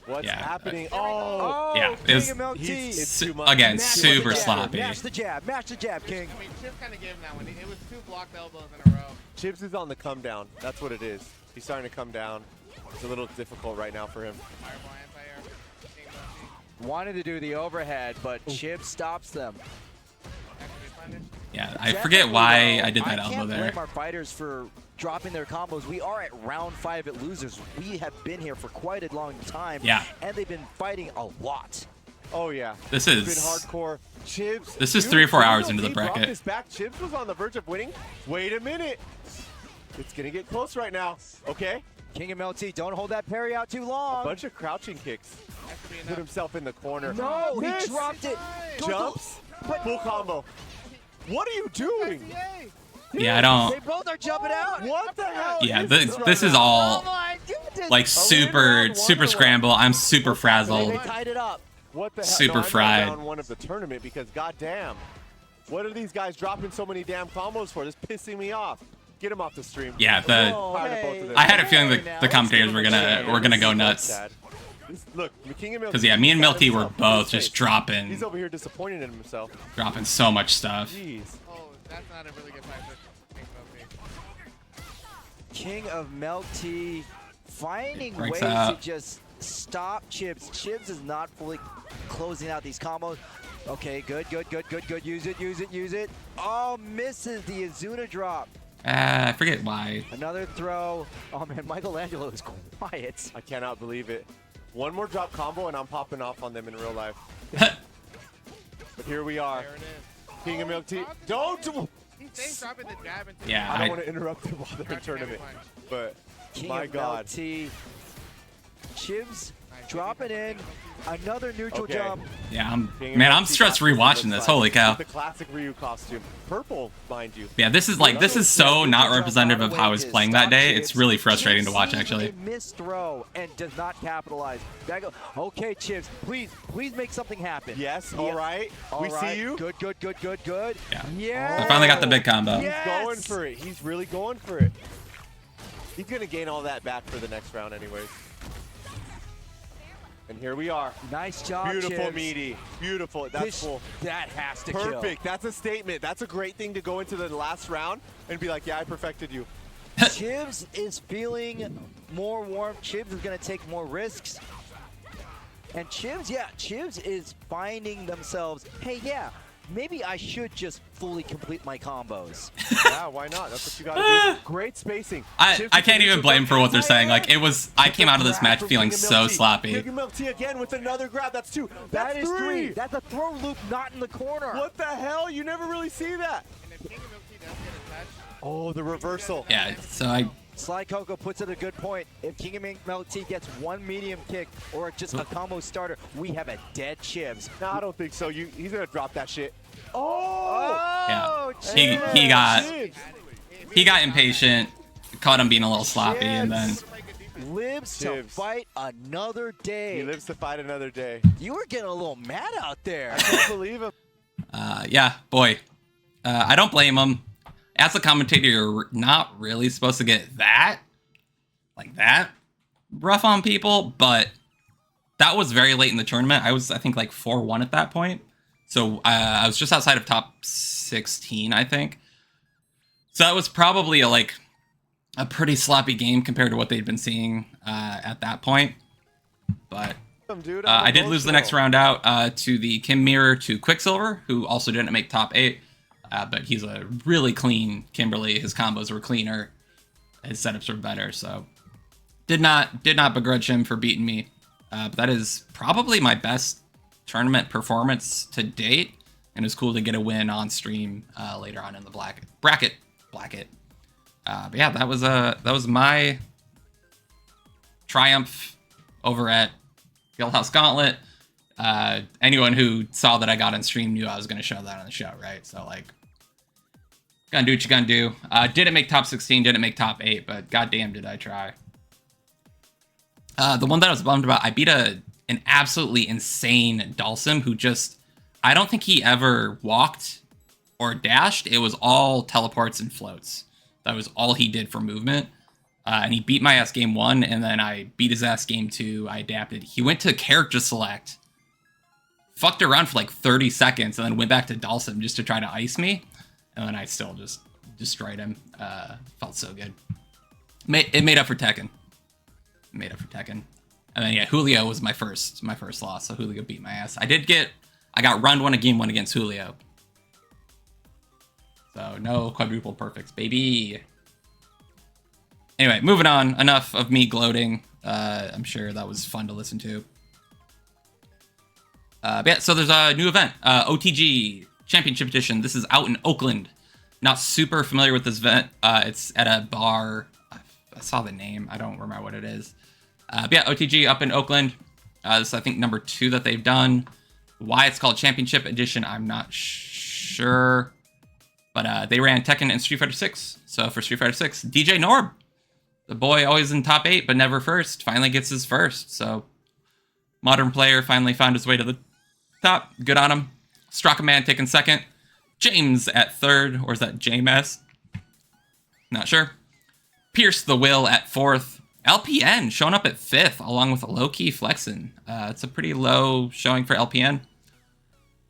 What's Yeah. happening? Oh, Yeah, it King was- of Milk Tea. It's too much. Again, Match super the jab. sloppy. Match the jab. Match the jab, King. I mean, Chip kind of gave him that one. It was 2 blocked elbows in a row. Chibs is on the come down. That's what it is. He's starting to come down. It's a little difficult right now for him. Fireball anti-air. King Milky. Wanted to do the overhead, but Chib stops them. That should be punished. Yeah, I forget why I did that I elbow can't there. blame our fighters for dropping their combos. We are at round 5 at losers. We have been here for quite a long time. Yeah. And they've been fighting a lot. Oh yeah. This It's is- been hardcore. Chibs. This is dude, 3 or 4 King hours of into the Tea brought bracket. this back. Chibs was on the verge of winning. Wait a minute. It's gonna get close right now. Okay. King of Milk Tea, don't hold that parry out too long. Bunch of crouching kicks. That should be Put enough. himself in the corner. No, he Miss. dropped it. Jumps. But Full combo. What are you doing? Yay! Yeah, I they don't. both are jumping out. What the hell? Yeah, is this right is now? all Oh my goodness. like super Wonderland. scramble. I'm super They frazzled. tied it up. What the hell? Super no, I'm not fried. down one of the tournament because goddamn, what are these guys dropping so many damn combos for? This is pissing me off. Get him off the stream. Yeah, the Oh, Tired of both of hey. them. I had a feeling Hey, that now, the let's commentators give were him a gonna chance. go nuts. Sad. Look, King of Milk. Because yeah, me and Milk Tea were himself. both just dropping He's over here disappointed in himself. so much stuff. Jeez. Oh, that's not a really good fight for King Milky. King of Milk Tea finding Breaks ways out. to just stop Chibs. Chibs is not fully closing out these combos. Okay, good. Use it. Oh, misses the Azuna drop. I forget why. Another throw. Oh man, Michelangelo is quiet. I cannot believe it. One more drop combo and I'm popping off on them in real life. But here we are. There it is. King of Milk Tea. Drop it. Don't. He stays dropping the jab into Yeah, I don't I- want to interrupt them while they're in Crouching tournament. heavy punch. But King my of God. Milk Tea. Chibs Nice. dropping in. Another neutral Okay. jump. Yeah, King of man, Milk I'm Tea stressed got what it rewatching looks this. like. Holy cow. With the classic Ryu costume. Purple, mind you. Yeah, this is so not representative of how I was playing that day. It's really frustrating to watch, Chibs actually. sees a missed throw and does not capitalize. Okay, Chibs, please make something happen. Yes, all right. We see you. Good. Yeah. Yeah. I finally got the big combo. He's Yes. going for it. He's really going for it. He's going to gain all that back for the next round anyways. And here we are. Nice job, Beautiful, Chibs. Meaty. Beautiful. That's full. That has to kill. Perfect. That's a statement. That's a great thing to go into the last round and be like, yeah, I perfected you. Chibs is feeling more warm. Chibs is going to take more risks. And Chibs is finding themselves, hey, yeah, maybe I should just fully complete my combos. Yeah, why not? That's what you got to do. Great spacing. I Chibs can't with even the blame for what they're grab. saying. Like, I came out of this match Grab from feeling King of so Milk Tea. sloppy. King of Milk Tea again with another grab. That's 2. That That's is 3. 3. That's a throw loop not in the corner. What the hell? You never really see that. And if King of Milk Tea does get a touch, Oh, the reversal. Yeah, so I Sly Coco puts it a good point. If King of Milk Tea gets one medium kick or just a combo starter, we have a dead Chibs. No, I don't think so. He's going to drop that shit. Oh! Yeah. Chibs. he got impatient, caught him being a little sloppy, and then Chibs lives to Chibs. fight another day. He lives to fight another day. You were getting a little mad out there. I can't believe him. yeah, boy, I don't blame him. As a commentator, you're not really supposed to get that rough on people, but that was very late in the tournament. I think like 4-1 at that point. So I was just outside of top 16, I think. So that was probably a pretty sloppy game compared to what they'd been seeing at that point. But Dude, I did lose the next round out to the Kim Mirror to Quicksilver, who also didn't make top 8. But he's a really clean Kimberly. His combos were cleaner. His setups were better. So did not begrudge him for beating me. But that is probably my best tournament performance to date. And it's cool to get a win on stream later on in the bracket. But yeah, that was my triumph over at Guildhouse Gauntlet. Anyone who saw that I got on stream knew I was going to show that on the show, right? So like, gonna do what you gonna do. Didn't make top 16, didn't make top 8, but goddamn did I try. The one that I was bummed about, I beat an absolutely insane Dalsim who just, I don't think he ever walked or dashed. It was all teleports and floats. That was all he did for movement. And he beat my ass game 1, and then I beat his ass game 2. I adapted. He went to character select, fucked around for like 30 seconds, and then went back to Dalsim just to try to ice me. And then I still just destroyed him. Felt so good. It made up for Tekken. And then yeah, Julio was my first loss, so Julio beat my ass. I got round 1 of game 1 against Julio. So no quadruple perfects, baby. Anyway, moving on. Enough of me gloating. I'm sure that was fun to listen to. But yeah, so there's a new event, OTG Championship Edition. This is out in Oakland. Not super familiar with this event. It's at a bar. I saw the name. I don't remember what it is. But yeah, OTG up in Oakland. This is, I think, number 2 that they've done. Why it's called Championship Edition, I'm not sure. But they ran Tekken and Street Fighter 6. So for Street Fighter 6, DJ Norb, the boy always in top 8, but never first, finally gets his first. So modern player finally found his way to the top. Good on him. Strakaman taking second. James at third, or is that James? Not sure. Pierce the Will at 4th. LPN showing up at 5th, along with a low-key flexin. It's a pretty low showing for LPN.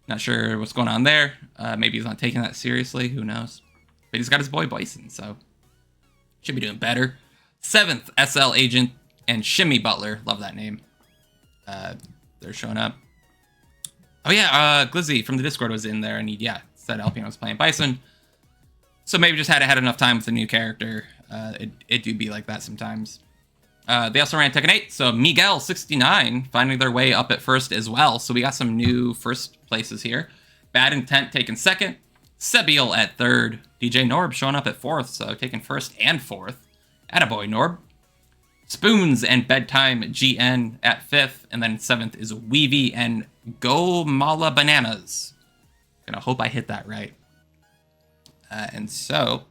Not sure what's going on there. Maybe he's not taking that seriously. Who knows? But he's got his boy Bison, so should be doing better. 7th, SL Agent and Shimmy Butler. Love that name. They're showing up. Oh yeah, Glizzy from the Discord was in there, and he said LPN was playing Bison. So maybe just hadn't had enough time with the new character. It do be like that sometimes. They also ran Tekken 8, so Miguel 69 finding their way up at first as well. So we got some new first places here. Bad Intent taking second. Sebiel at third. DJ Norb showing up at 4th, so taking first and 4th. Attaboy Norb. Spoons and Bedtime GN at 5th, and then 7th is Weavy and Go Mala Bananas. Gonna hope I hit that right. And so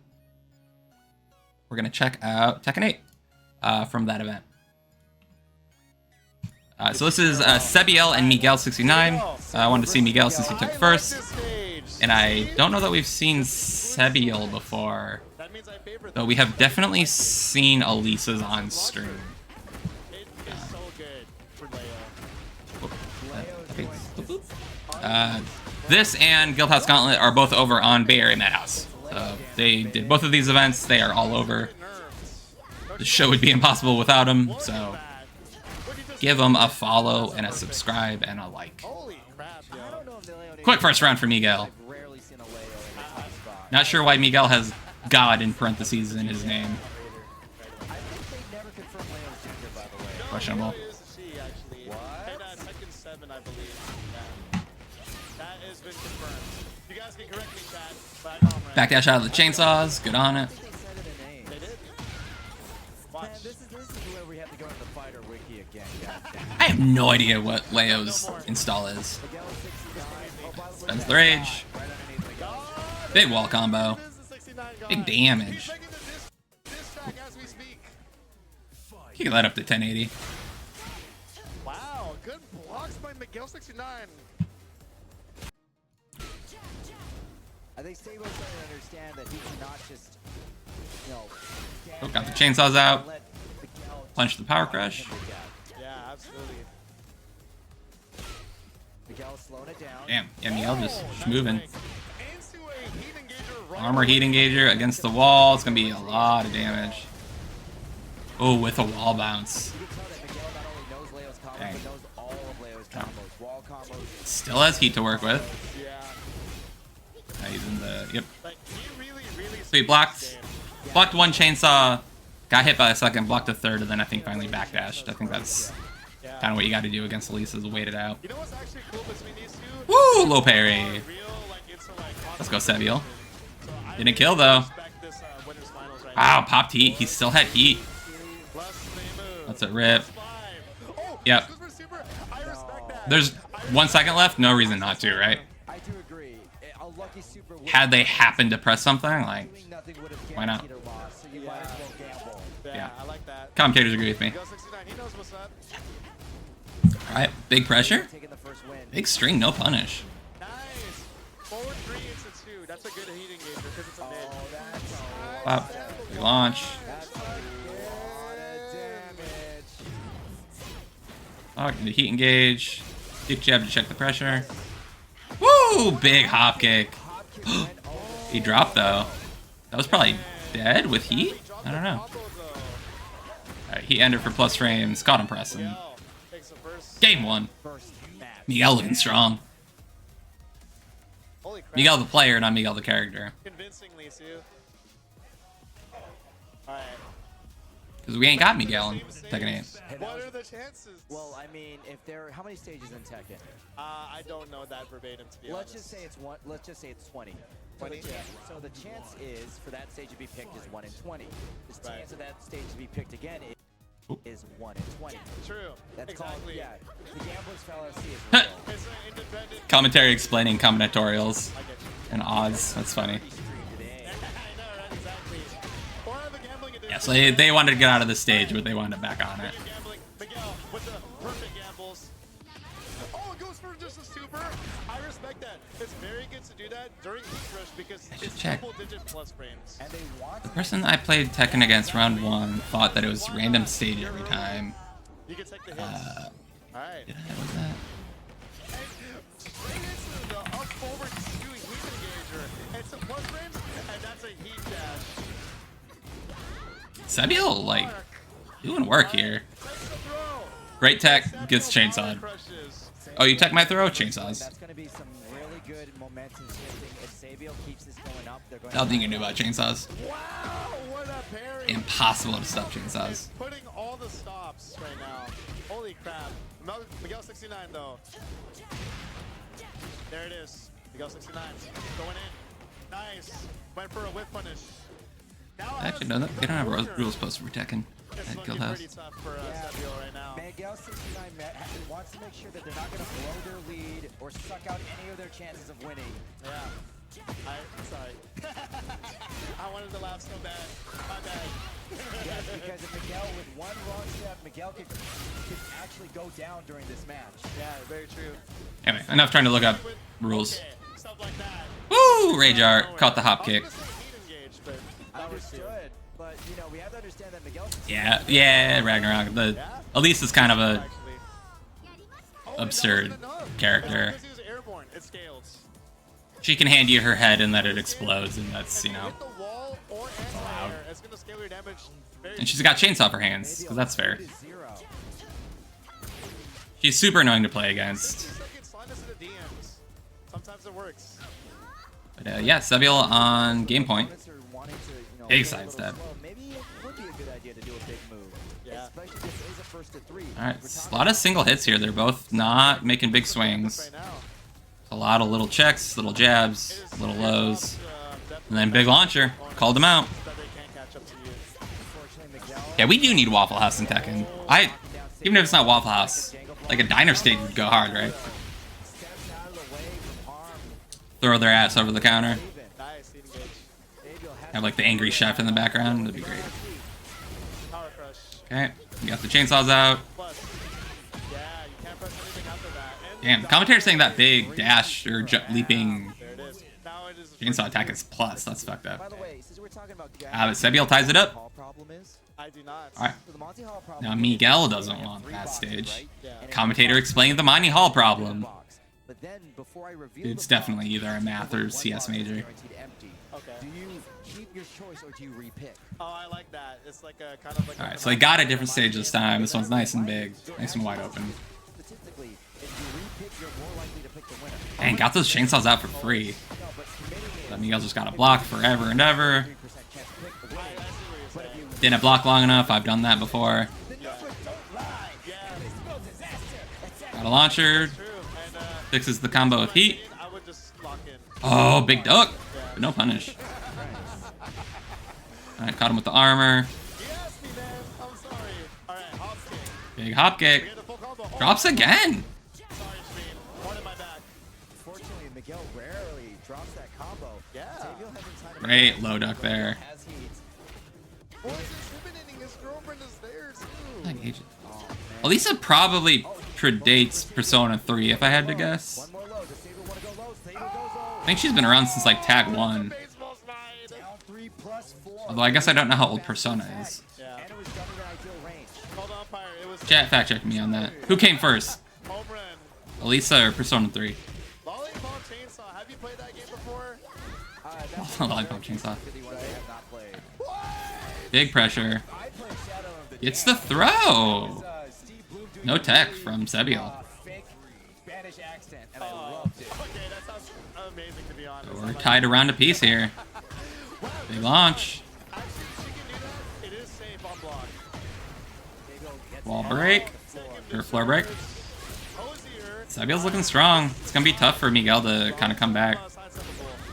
we're gonna check out Tekken 8 from that event. So this is Sebiel and Miguel 69. I wanted to see Miguel since he took first, and I don't know that we've seen Sebiel before. Though we have definitely seen Elisa's on stream. This and Guildhouse Gauntlet are both over on Bay Area Madhouse. So they did both of these events. They are all over. The show would be impossible without them. So give them a follow and a subscribe and a like. Quick first round for Miguel. Not sure why Miguel has God in parentheses in his name. Questionable. Backdash out of the chainsaws. Good on it. I have no idea what Leo's install is. Spends the rage. Big wall combo. Big damage. He can let up to 1080. Wow, good blocks by Miguel 69. I think Sable's going to understand that he cannot just, Oh, got the chainsaws out. Punch the power crush. Yeah, absolutely. Miguel slowing it down. Damn, yeah, Miguel just moving. Armor heat engager against the wall. It's gonna be a lot of damage. Oh, with a wall bounce. Dang. Still has heat to work with. He's in the yep. So he blocked one chainsaw, got hit by a second, blocked a third, and then I think finally backdashed. I think that's kind of what you got to do against Elisa, is wait it out. Woo, low parry. Let's go, Sebiel. Didn't kill though. Wow, popped heat. He still had heat. That's a rip. Yep. There's 1 second left. No reason not to, right? I do agree. A lucky super had they happened to press something, like, doing nothing would have why not? guaranteed a loss, so you might as well gamble. Yeah, I like that. Commentators agree with me. Go 69. He knows what's up. All right, big pressure, Taking the first win. big string, no punish. Nice. Forward 3 into 2. That's a good heat engager because it's a mid. Oh, that's Wow, big launch. that's a lot of damage. Oh, the heat engage. Deep jab to check the pressure. Woo! Big hop kick. Hop kick went over. He dropped though. That was probably dead with heat. I don't know. All right, he ended for plus frames. Caught him pressing. Takes the first. Game 1. First match. Miguel looking strong. Holy crap. Miguel the player, not Miguel the character. Convincingly, Sue. Alright. Because we ain't got Miguel in Tekken 8. What are the chances? Well, I mean, if there, how many stages in Tekken? I don't know that verbatim, to be Let's honest. just say it's one. Let's just say it's 20. 20? So the chance is for that stage to be picked is 1 in 20. The Right. chance of that stage to be picked again is 1 in 20. True. That's exactly. called, yeah. The Gamblers Fallacy is Huh. real. It's an independent. Commentary explaining combinatorials I get you. and odds. That's funny. Today. I know, right? Exactly. Or the gambling edition. Yeah, so they wanted to get out of the stage, but they wound up back on it. Gambling. Miguel with the perfect gambles. Oh, it goes for just a super. I respect that. It's very good to do that during Heat Rush because it's check. double-digit plus frames. And they want The person I played Tekken against round 1 thought that it was random stage every time. You can take the hits. Alright. Did I was that? Straight into the up forward skew heat engager. It's a plus frames, and that's a heat dash. Sebio, like, doing work here. That's the throw. Great tech, gets chainsawed. Crushes. Oh, you tech my throw? Chainsaws. That's going to be some really good momentum shifting. If Sabio keeps this going up, they're going Nothing you knew about chainsaws. Wow, what a parry. Impossible to stop chainsaws. Putting all the stops right now. Holy crap. Miguel 69 though. There it is. Miguel 69 going in. Nice. Went for a whip punish. Now Actually, no, they don't have rules posted for Tekken It's at looking Guildhouse. pretty tough for Sabio right now. Miguel 69 wants to make sure that they're not going to blow their lead or suck out any of their chances of winning. Yeah. Sorry. I wanted to laugh so bad. My bad. Yes, because if Miguel, with one wrong step, Miguel could actually go down during this match. Yeah, very true. Anyway, enough trying to look up rules. Okay, stuff like that. Woo! Rage art, caught the hop kick. I was gonna say heat engage, but that was too. Understood, but you know we have to understand that Miguel. Yeah, Ragnarok. The Elise is kind of a Actually. Oh, absurd that wasn't enough. character. Because he was airborne. It scales. She can hand you her head and that it explodes, and that's, you know. Hit the wall or anti-air. It's gonna scale your damage. Very And she's got chainsaw for hands, so that's fair. 0. She's super annoying to play against. It's like it's slide us into DMs. Sometimes it works. But yeah, Sebiel on game point. Opponents are wanting to, you know, Big play a little sidestep. slow. Maybe it would be a good idea to do a big move. Yeah. Especially this is a first to 3. Alright, a lot of single hits here. They're both not making big swings. Right now. A lot of little checks, little jabs, It is little very lows. definitely And then big launcher. Called him out. that they can't catch up to you. Unfortunately, Miguel Yeah, we do need Waffle House in Tekken. Even if it's not Waffle House, like a diner stage would go hard, right? steps out of the way from harm. Throw their ass over the counter. Even. Nice, heat engage. Sabio has Have like the angry chef in the background. That'd be great. Power crush. Okay, we got the chainsaws out. Plus. Yeah, you can't press anything after that. And Damn, commentator's saying that big dash or leaping there it is. Now it is chainsaw attack is plus. That's fucked By up. the way, since we're talking about But Sebiel ties it up. Hall problem is, I do not. Alright, so the Monty Hall problem now is Miguel they doesn't have want 3 that boxes, stage. right? Yeah. And Commentator every explained the Monty Hall problem. box. But then before I reveal It's the definitely box, either a math or one CS box is major. guaranteed empty. Okay. Do you keep your choice or do you repick? Oh, I like that. It's like a kind of like. Alright, so they got a different stage this time. This one's nice and big, nice and wide open. Statistically, if you repick, you're more likely to pick the winner. Dang, got those chainsaws out for free. No, but committing That Miguel just got a block forever and ever. 3% chance to pick the winner. I see what you're saying. Didn't block long enough. I've done that before. The numbers don't lie. Yeah, It's no disaster. That's Got a launcher. true. And Fixes the combo with heat. I would just lock in. Oh, big duck. But no punish. Alright, caught him with the armor. He asked me, man. I'm sorry. All right, hop kick. Big hop kick. We get the full combo. Oh, Drops again. Sorry, Sheen. One in my back. Unfortunately, Miguel rarely drops that Great low duck there. Boys is intimidating. His girlfriend is there too. Like agent. Elisa probably predates Persona 3 if I had to guess. I think she's been around since like Tag 1. Although I guess I don't know how old Persona is. Yeah. Called umpire. It was Chat fact check me on that. Who came first? home run. Elisa or Persona 3? Lollipop Chainsaw. Have you played that game before? Lollipop Chainsaw. Big pressure. It's the throw. No tech from Sebiel. Okay, that sounds amazing to be honest. We're tied around a piece here. Big launch. Actually, she can do that. It is safe on block. Wall break. Or floor break. Hosier. Sebiel's looking strong. It's going to be tough for Miguel to kind of come back.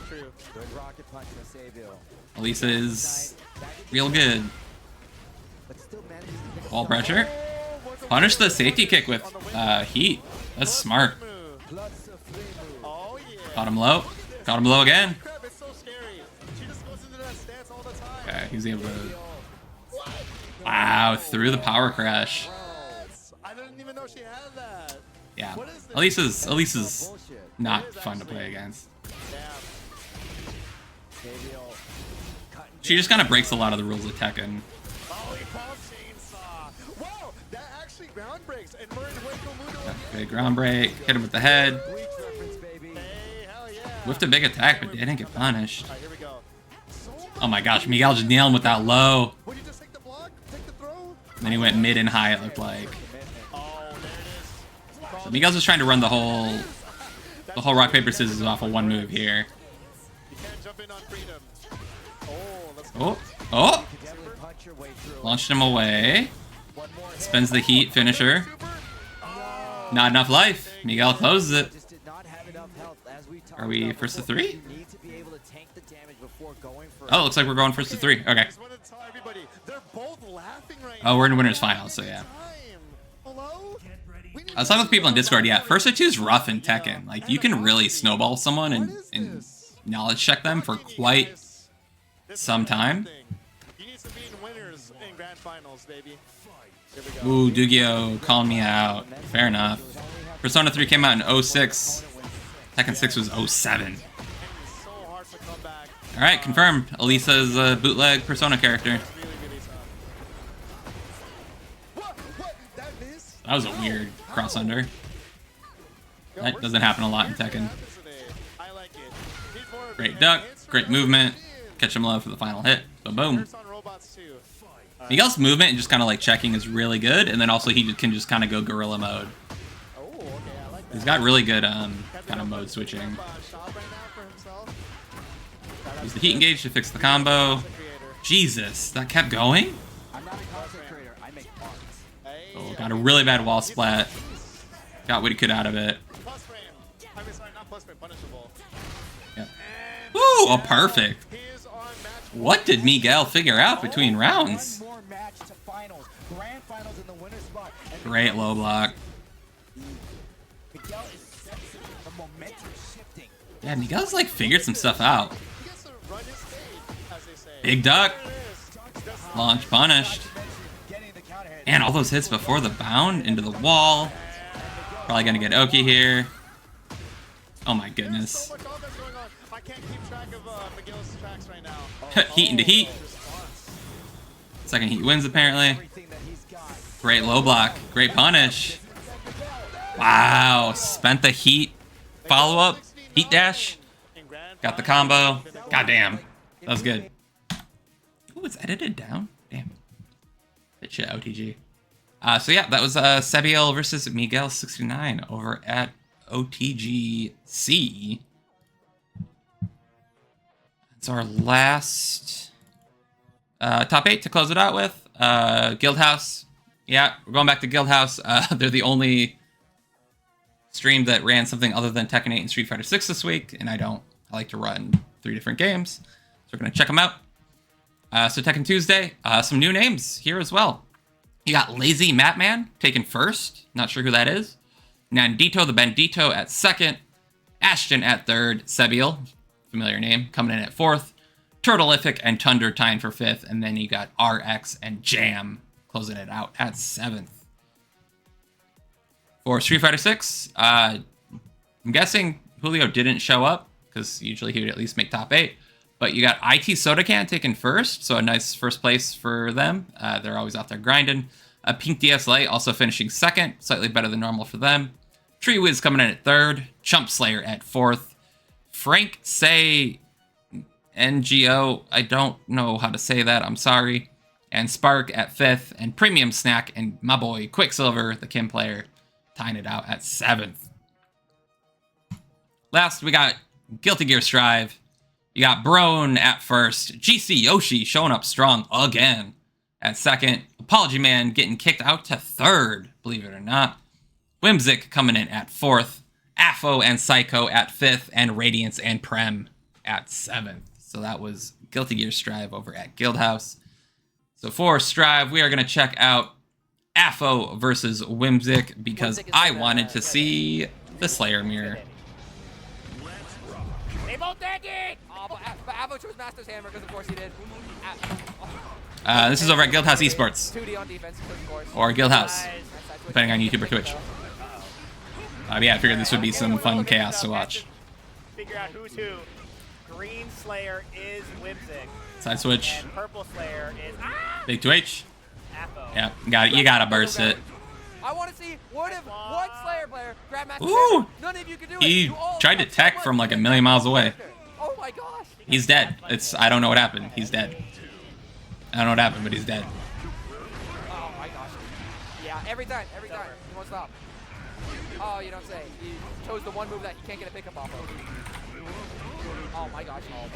True. Elisa is real good. Wall pressure. Punish the safety kick with heat. That's smart. Oh yeah. Got him low. Got him low again. Crap, it's so scary. She just goes into that stance all the time. Okay, he's able to... Wow, through the power crash. I didn't even know she had that. Yeah, What is this? Elisa's not fun to play against. Damn. She just kind of breaks a lot of the rules of Tekken. Lollipop Chainsaw. Whoa, that actually ground breaks. And we're in Hueco Mundo again. Big ground break. Hit him with the head. Hey, hell yeah. Whiffed a big attack, but didn't get punished. All right, here we go. Oh my gosh, Miguel just nailed him with that low. Would you just take the block? Take the throw? Then he went mid and high, it looked like. Oh, there it is. So Miguel's just trying to run the whole rock, paper, scissors off of one move here. You can't jump in on freedom. Oh, let's go. Oh, oh! Launched him away. Spends the heat finisher. Not enough life. Miguel closes it. Are we first to 3? Oh, looks like we're going first to 3. Okay. Just wanted to tell everybody, they're both laughing right Oh, now. we're in winners finals, so yeah. Time. Hello? We need I was talking with people in Discord, yeah, first to 2 is rough in Tekken. Like, you can really snowball someone and knowledge check them for quite some time. You need some beating winners in grand finals, baby. Here we go. Ooh, Dugio calling me out. Fair enough. Persona 3 came out in 06. Tekken 6 was 07. It's so hard to come back. Alright, confirmed. Elisa's a bootleg Persona character. Really, really tough. What? That missed? That was a weird cross under. That doesn't happen a lot in Tekken. I like it. Need more of Great it. duck, Hits great from movement. within. Catch him low for the final hit. So boom. Hurts on robots too. Miguel's movement and just kind of like checking is really good, and then also he can just kind of go gorilla mode. Oh, okay, I like that. He's got really good kind of mode switching. Shop right now for himself. Use the heat engage to fix the combo. Creator. Jesus, that kept going? I'm not a content creator. I make parts. Hey, Oh, got a really bad wall splat. Got what he could out of it. plus frame. I mean, sorry, not plus frame, punishable. Yep. And Ooh, a perfect. he is on match. What did Miguel figure out between rounds? One more match to finals. Grand finals in the winner's spot. And Great low block. Miguel is sensing the momentum shifting. Yeah, Miguel's like figured some stuff out. He gets to run his stage, as they say. Big duck. There it is. Launch punished. Getting the counter hit. And all those hits before the bound into the wall. Probably gonna get Oki here. Oh my So goodness. much offense going on. I can't keep track of Miguel's tracks right now. Heat into heat. Second heat wins apparently. Everything that he's got. Great low block. Great punish. Wow. Spent the heat follow up. Heat dash. In grand Got the finals, combo. Goddamn. That was good. Ooh, it's edited down. Damn. Good shit, OTG. So yeah, that was Sebiel versus Miguel 69 over at OTGC. It's our last top 8 to close it out with. Guildhouse. Yeah, we're going back to Guildhouse. They're the only stream that ran something other than Tekken 8 and Street Fighter 6 this week, and I like to run 3 different games. So we're going to check them out. So Tekken Tuesday, some new names here as well. You got Lazy Matman taken first. Not sure who that is. Nandito the Bandito at second. Ashton at third. Sebiel familiar name, coming in at 4th. Turtleific and Thunder tying for 5th, and then you got RX and Jam closing it out at 7th. For Street Fighter 6, I'm guessing Julio didn't show up, because usually he would at least make top 8. But you got IT Soda Can taking 1st, so a nice 1st place for them. They're always out there grinding. Pink DS Lite also finishing 2nd, slightly better than normal for them. Tree Wiz coming in at 3rd. Chump Slayer at 4th. Frank Say NGO, I don't know how to say that, I'm sorry. And Spark at 5th. And Premium Snack and my boy Quicksilver, the Kim player, tying it out at 7th. Last, we got Guilty Gear Strive. You got Brone at 1st. GC Yoshi showing up strong again at 2nd. Apology Man getting kicked out to 3rd, believe it or not. Whimsic coming in at 4th. Afo and Psycho at 5th. And Radiance and Prem at 7th. So that was Guilty Gear Strive over at Guildhouse. So for Strive, we are going to check out Afo versus Whimsic because I wanted to see the Slayer mirror. They both did it! But Avo chose Master's Hammer because of course he did. This is over at Guildhouse Esports. 2D on defense, of course. Or Guildhouse, depending on YouTube or Twitch. Yeah, I figured this would be some fun chaos to watch. Figure out who's who. Green Slayer is Whimsic. Side switch. And purple Slayer is Big 2H. Afo. Yeah, you gotta burst it. I want to see what if one Slayer player grabbed Master Ooh! Hammer. None of you can do it. He You all tried to have tech someone from like a who million miles away. Oh my gosh. He's dead. I don't know what happened. He's dead. I don't know what happened, but he's dead. Oh my gosh. Yeah, every time. He won't stop. Oh, you don't say. He chose the one move that he can't get a pickup off of. Oh my gosh. Oh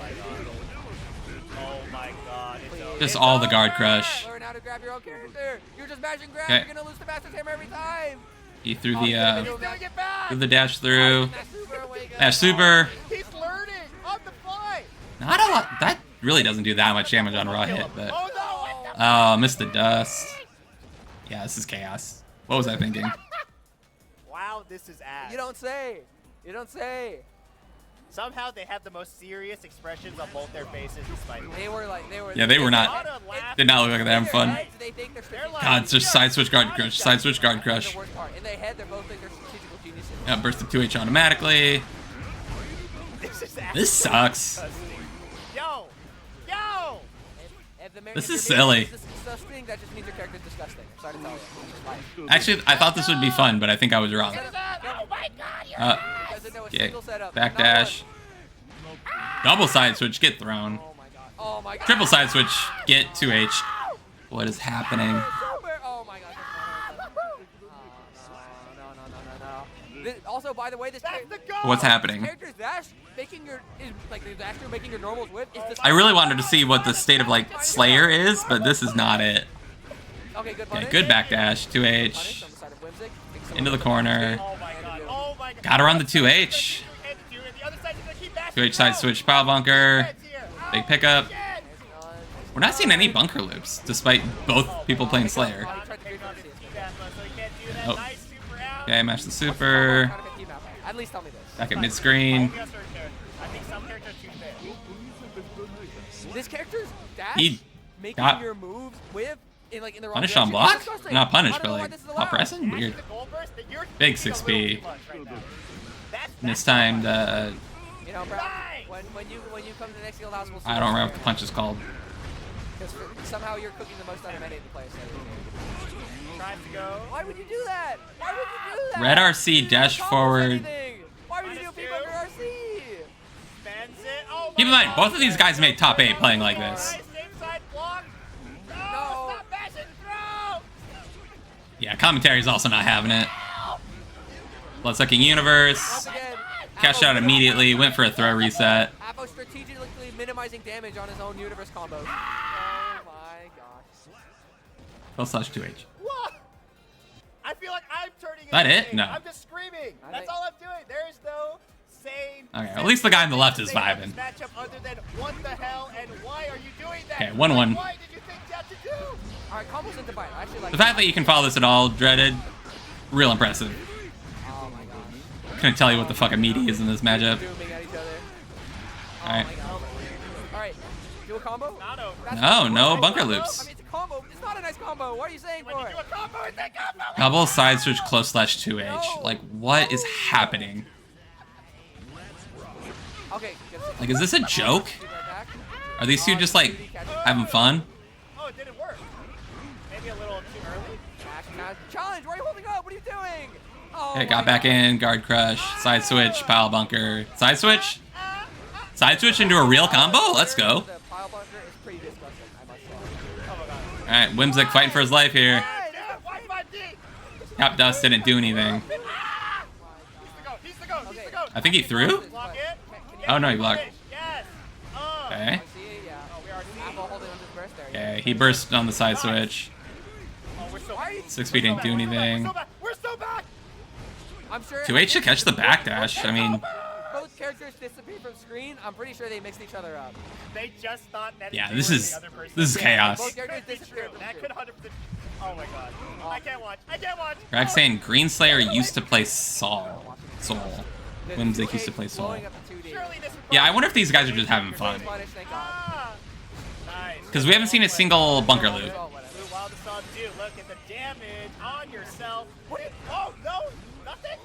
my god. Just all the guard crush. Learn how to grab your own character. You're just mashing grab. Okay. You're gonna lose the Master's Hammer every time. He threw He's doing the it back. threw the dash through. Dash Dash super. He's learning on the fly. Not a lot. That really doesn't do that much damage on raw hit, but Oh no. oh, missed the dust. Yeah, this is chaos. What was I thinking? Wow, this is ass. You don't say. You don't say. Somehow they have the most serious expressions on both their faces despite they were Yeah, they were not. Did not look like they were having fun. God, it's just side switch guard crush. Side switch guard crush. In their head, they're both like they're strategical geniuses. Yeah, burst the 2H automatically. This sucks. Yo! This is silly. Disgusting. That just means your character's disgusting. I'm sorry to tell you. Actually, I thought this would be fun, but I think I was wrong. Oh my god! Okay, backdash. Double side switch, get thrown. Oh my god. Triple side switch, get 2H. What is happening? Oh my god. No. Also, by the way, this character. What's happening? Character's dash making your making your normals whip is the I really wanted to see what the state of like Slayer is, but this is not it. Okay, Okay, good backdash, 2H. Into the corner. Oh my god. Got her on the 2H. 2H side switch, power bunker. Big pickup. We're not seeing any bunker loops, despite both people playing Slayer. Oh. Okay, match the super. At least tell me this. Back at mid screen. This character's dash He making got your moves with in the wrong punish on direction. block? Disgusting. Not punish, I but don't know why like this is allowed. not pressing? Weird. Big 6P. And it's That's time to. You know, bro, when you come to the next Guildhouse, we'll see. I don't remember what the punch is called. Because somehow you're cooking the most out of any of the players. Tries to go. Why would you do that? Why would you do that? Red RC dash forward. Why would you do people under RC? Spends it. Oh Keep in mind, both of these guys made top 8 playing like this. Same side block. No. Stop bashing throw. Yeah, commentary's also not having it. Bloodsucking Universe. Cashed out immediately, went for a throw reset. Apo strategically minimizing damage on his own universe combos. Oh my gosh. L slash 2H. What? I feel like I'm turning. That it? No. I'm just screaming. That's all I'm doing. There is no sane. Okay, at least the guy on the left is vibing. Matchup other than what the hell and why are you doing that? Okay, 1-1. Why did you think that to do? All right, combos into bite. I actually like The fact that you can follow this at all, Dreaded, real impressive. Oh my gosh. Couldn't tell you what the fuck a meaty is in this matchup. Dooming at each other. All right. All right. Do a combo? That's No, no nice bunker combo? loops. I mean, it's a combo. It's not a nice combo. What are you saying for it? Double side switch close slash 2H. Like, what is happening? Okay. Like, is this a joke? Are these two just like having fun? Oh, it didn't work. Maybe a little too early. Challenge. Why are you holding up? What are you doing? Oh, Okay, got back in, guard crush, side switch, pile bunker, side switch, side switch into a real combo. Let's go. The pile bunker is pretty disgusting, I must say. Oh my god. All right, Whimsic fighting for his life here. Hey, Wi-Fi D. Cap Dust didn't do anything. He's the goat. He's the goat. I think he threw. Block it. Oh no, he blocked. Yes. Oh. Okay. I see it, yeah. Oh, we already see. Apple holding on to his burst there. Okay, he burst on the side switch. Oh, we're so Why are you? 6 feet didn't do anything. We're so back. I'm sure. 2H should catch the backdash. I mean, Both characters disappear from screen. I'm pretty sure they mixed each other up. They just thought that. yeah, they this were is the other person. this is chaos. Both characters Could be true. disappeared from That screen. could 100%. Oh my god. I can't watch. I can't watch. Greg saying Green Slayer used to play Soul. Whimsic used to play Soul. Blowing up the 2D. Surely this. Yeah, I wonder if these guys are just having fun. Punish, thank God. Ah. Nice. Because we haven't seen a single bunker loop. Oh, whatever. Blue Wild Assault, dude, look at the damage on yourself. What are you, oh, no, nothing?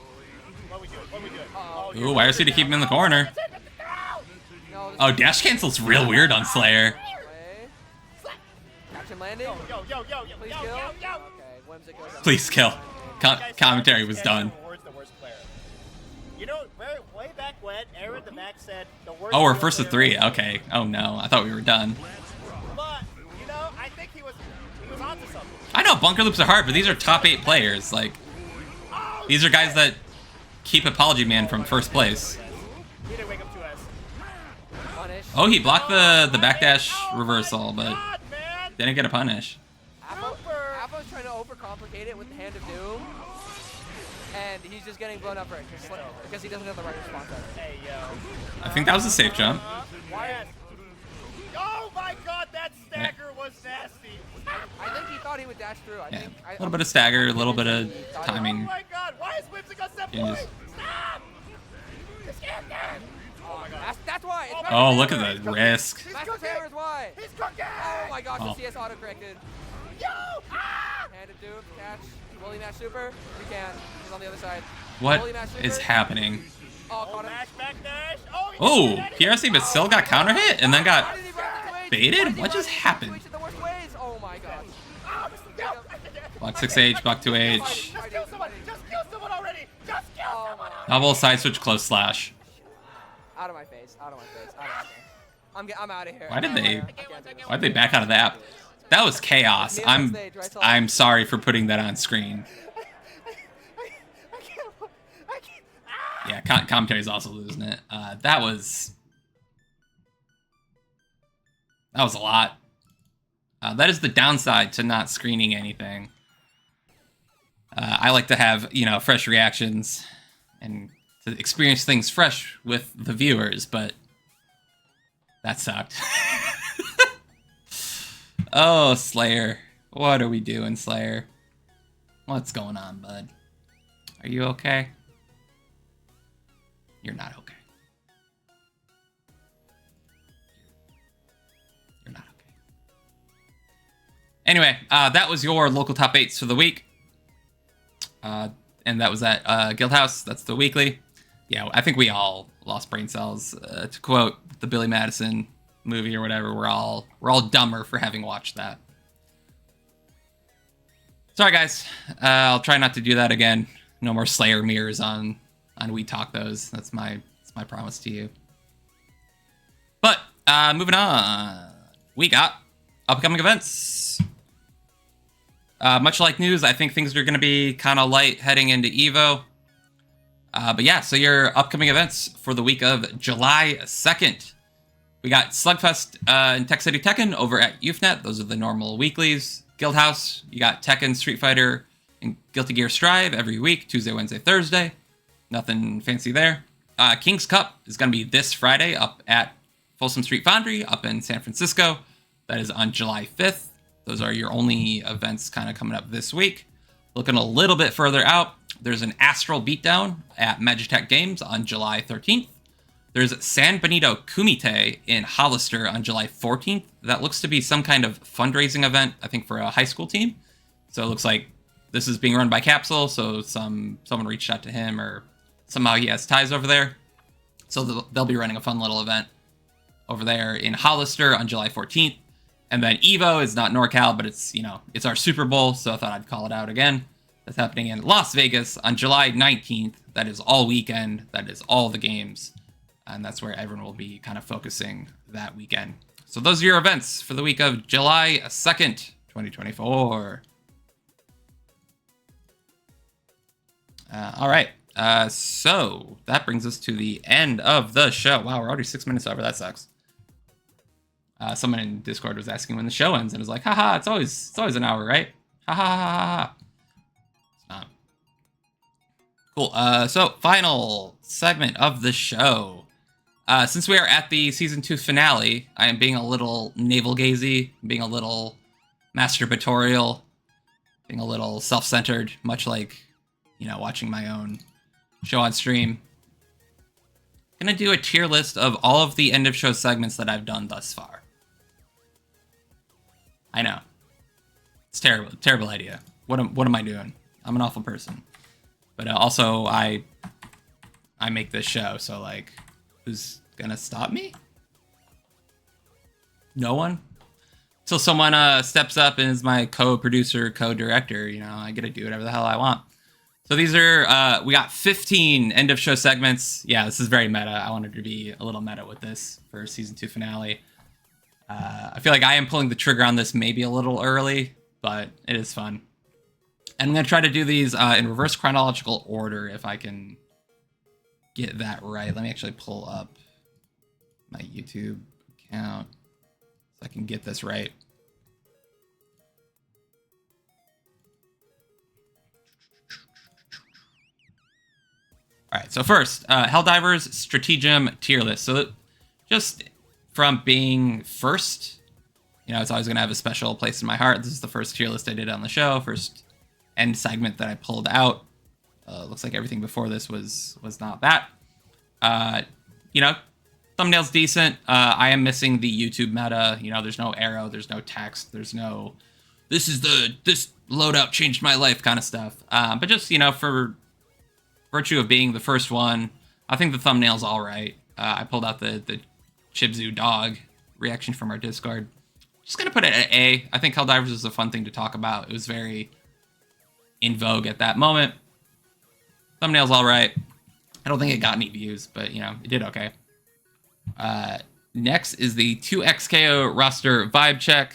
What are we doing? What are we doing? Oh, Ooh, why is he to keep him in the corner? No, this Oh, is- dash cancel's real weird on Slayer. Way. Catch him landing. Yo, Please yo, kill. yo, yo. Okay, Whimsic goes up. Please kill. Guys, Commentary was Daniel done. Ward's the worst player. You know, way back when, Aaron the Mac said the worst. Oh, we're field first to player 3. Okay. Oh no, I thought we were done. But, you know, I think he was onto something. I know bunker loops are hard, but these are top 8 players. Like, these are guys that keep Apology Man from first place. He didn't wake up to us. Punish. Oh, he blocked the backdash reversal, but God, man. didn't get a punish. Appo's trying to overcomplicate it with the Hand of Doom. And he's just getting blown up right because he doesn't have the right response. Hey, yo. I think that was a safe jump. Why? Oh my god, that stagger was nasty. I think he thought he would dash through. I Yeah, think. a little bit of stagger, a little bit of Oh timing. my god, why is Whimsic on set Changes. point? Stop! Just get there. Oh my god. That's why. It's Master Oh, look Hammer. at the risk. He's Master cooking. Hammer is why. He's cooking! Oh my gosh, Oh. the CS auto corrected. Yo! Ah! Hand of Doom, catch. Will he match super? We can. He's on the other side. What Will he match super? is happening? Oh, Oh, caught him. mash back dash. Oh, he Oh, didn't get any- PRC but still got counter hit and then Why got did he run into H? baited? Why did he What run just into happened? H in the worst ways? Oh my gosh. Oh, no. block 6H, block 2H. Just kill someone. Just kill someone already. Just kill Oh someone. my. Double side switch close slash. Out of my face. Out of my face. Out of my face. I'm out of here. Why did I'm outta they- here. I can't do this. Why'd they back out of the app? That was chaos. I'm sorry for putting that on screen. I can't. Ah! Yeah, commentary's also losing it. That was a lot. That is the downside to not screening anything. I like to have, fresh reactions and to experience things fresh with the viewers, but that sucked. Oh, Slayer. What are we doing, Slayer? What's going on, bud? Are you okay? You're not okay. You're not okay. Anyway, that was your local top 8s for the week. And that was at Guildhouse. That's the weekly. Yeah, I think we all lost brain cells. To quote the Billy Madison movie or whatever, we're all dumber for having watched that. Sorry, guys. I'll try not to do that again. No more Slayer mirrors on We Talk Those. That's my promise to you. But moving on, we got upcoming events. Much like news, I think things are going to be kind of light heading into Evo. But yeah, so your upcoming events for the week of July 2nd. We got Slugfest in Tech City Tekken over at UFNet. Those are the normal weeklies. Guildhouse, you got Tekken, Street Fighter, and Guilty Gear Strive every week, Tuesday, Wednesday, Thursday. Nothing fancy there. King's Cup is going to be this Friday up at Folsom Street Foundry up in San Francisco. That is on July 5th. Those are your only events kind of coming up this week. Looking a little bit further out, there's an Astral Beatdown at Magitech Games on July 13th. There's San Benito Kumite in Hollister on July 14th. That looks to be some kind of fundraising event, I think, for a high school team. So it looks like this is being run by Capsule, so someone reached out to him, or somehow he has ties over there. So they'll be running a fun little event over there in Hollister on July 14th. And then Evo is not NorCal, but it's, you know, it's our Super Bowl, so I thought I'd call it out again. That's happening in Las Vegas on July 19th. That is all weekend. That is all the games. And that's where everyone will be kind of focusing that weekend. So those are your events for the week of July 2nd, 2024. All right. So that brings us to the end of the show. Wow, we're already 6 minutes over. That sucks. Someone in Discord was asking when the show ends, and was like, haha, it's always an hour, right? Ha ha ha ha ha. It's not. Cool. So final segment of the show. Since we are at the season 2 finale, I am being a little navel-gazy, being a little masturbatorial, being a little self-centered, much like, you know, watching my own show on stream. I'm gonna do a tier list of all of the end of show segments that I've done thus far. I know. It's terrible. Terrible idea. What am I doing? I'm an awful person. But also, I make this show, so, like, who's gonna stop me? No one? Till someone steps up and is my co-producer, co-director, you know, I get to do whatever the hell I want. So these are, we got 15 end of show segments. Yeah, this is very meta. I wanted to be a little meta with this for season 2 finale. I feel like I am pulling the trigger on this maybe a little early, but it is fun. And I'm going to try to do these in reverse chronological order if I can get that right. Let me actually pull up my YouTube account so I can get this right. All right, so first, Helldivers Stratagem tier list. So just from being first, you know, it's always going to have a special place in my heart. This is the first tier list I did on the show, first end segment that I pulled out. Looks like everything before this was not that. You know, thumbnail's decent. I am missing the YouTube meta. You know, there's no arrow, there's no text, there's no, this loadout changed my life kind of stuff. But just, you know, for virtue of being the first one, I think the thumbnail's all right. I pulled out the Chibzu dog reaction from our Discord. Just gonna put it at A. I think Helldivers is a fun thing to talk about. It was very in vogue at that moment. Thumbnail's all right. I don't think it got any views, but, you know, it did okay. Next is the 2XKO roster vibe check.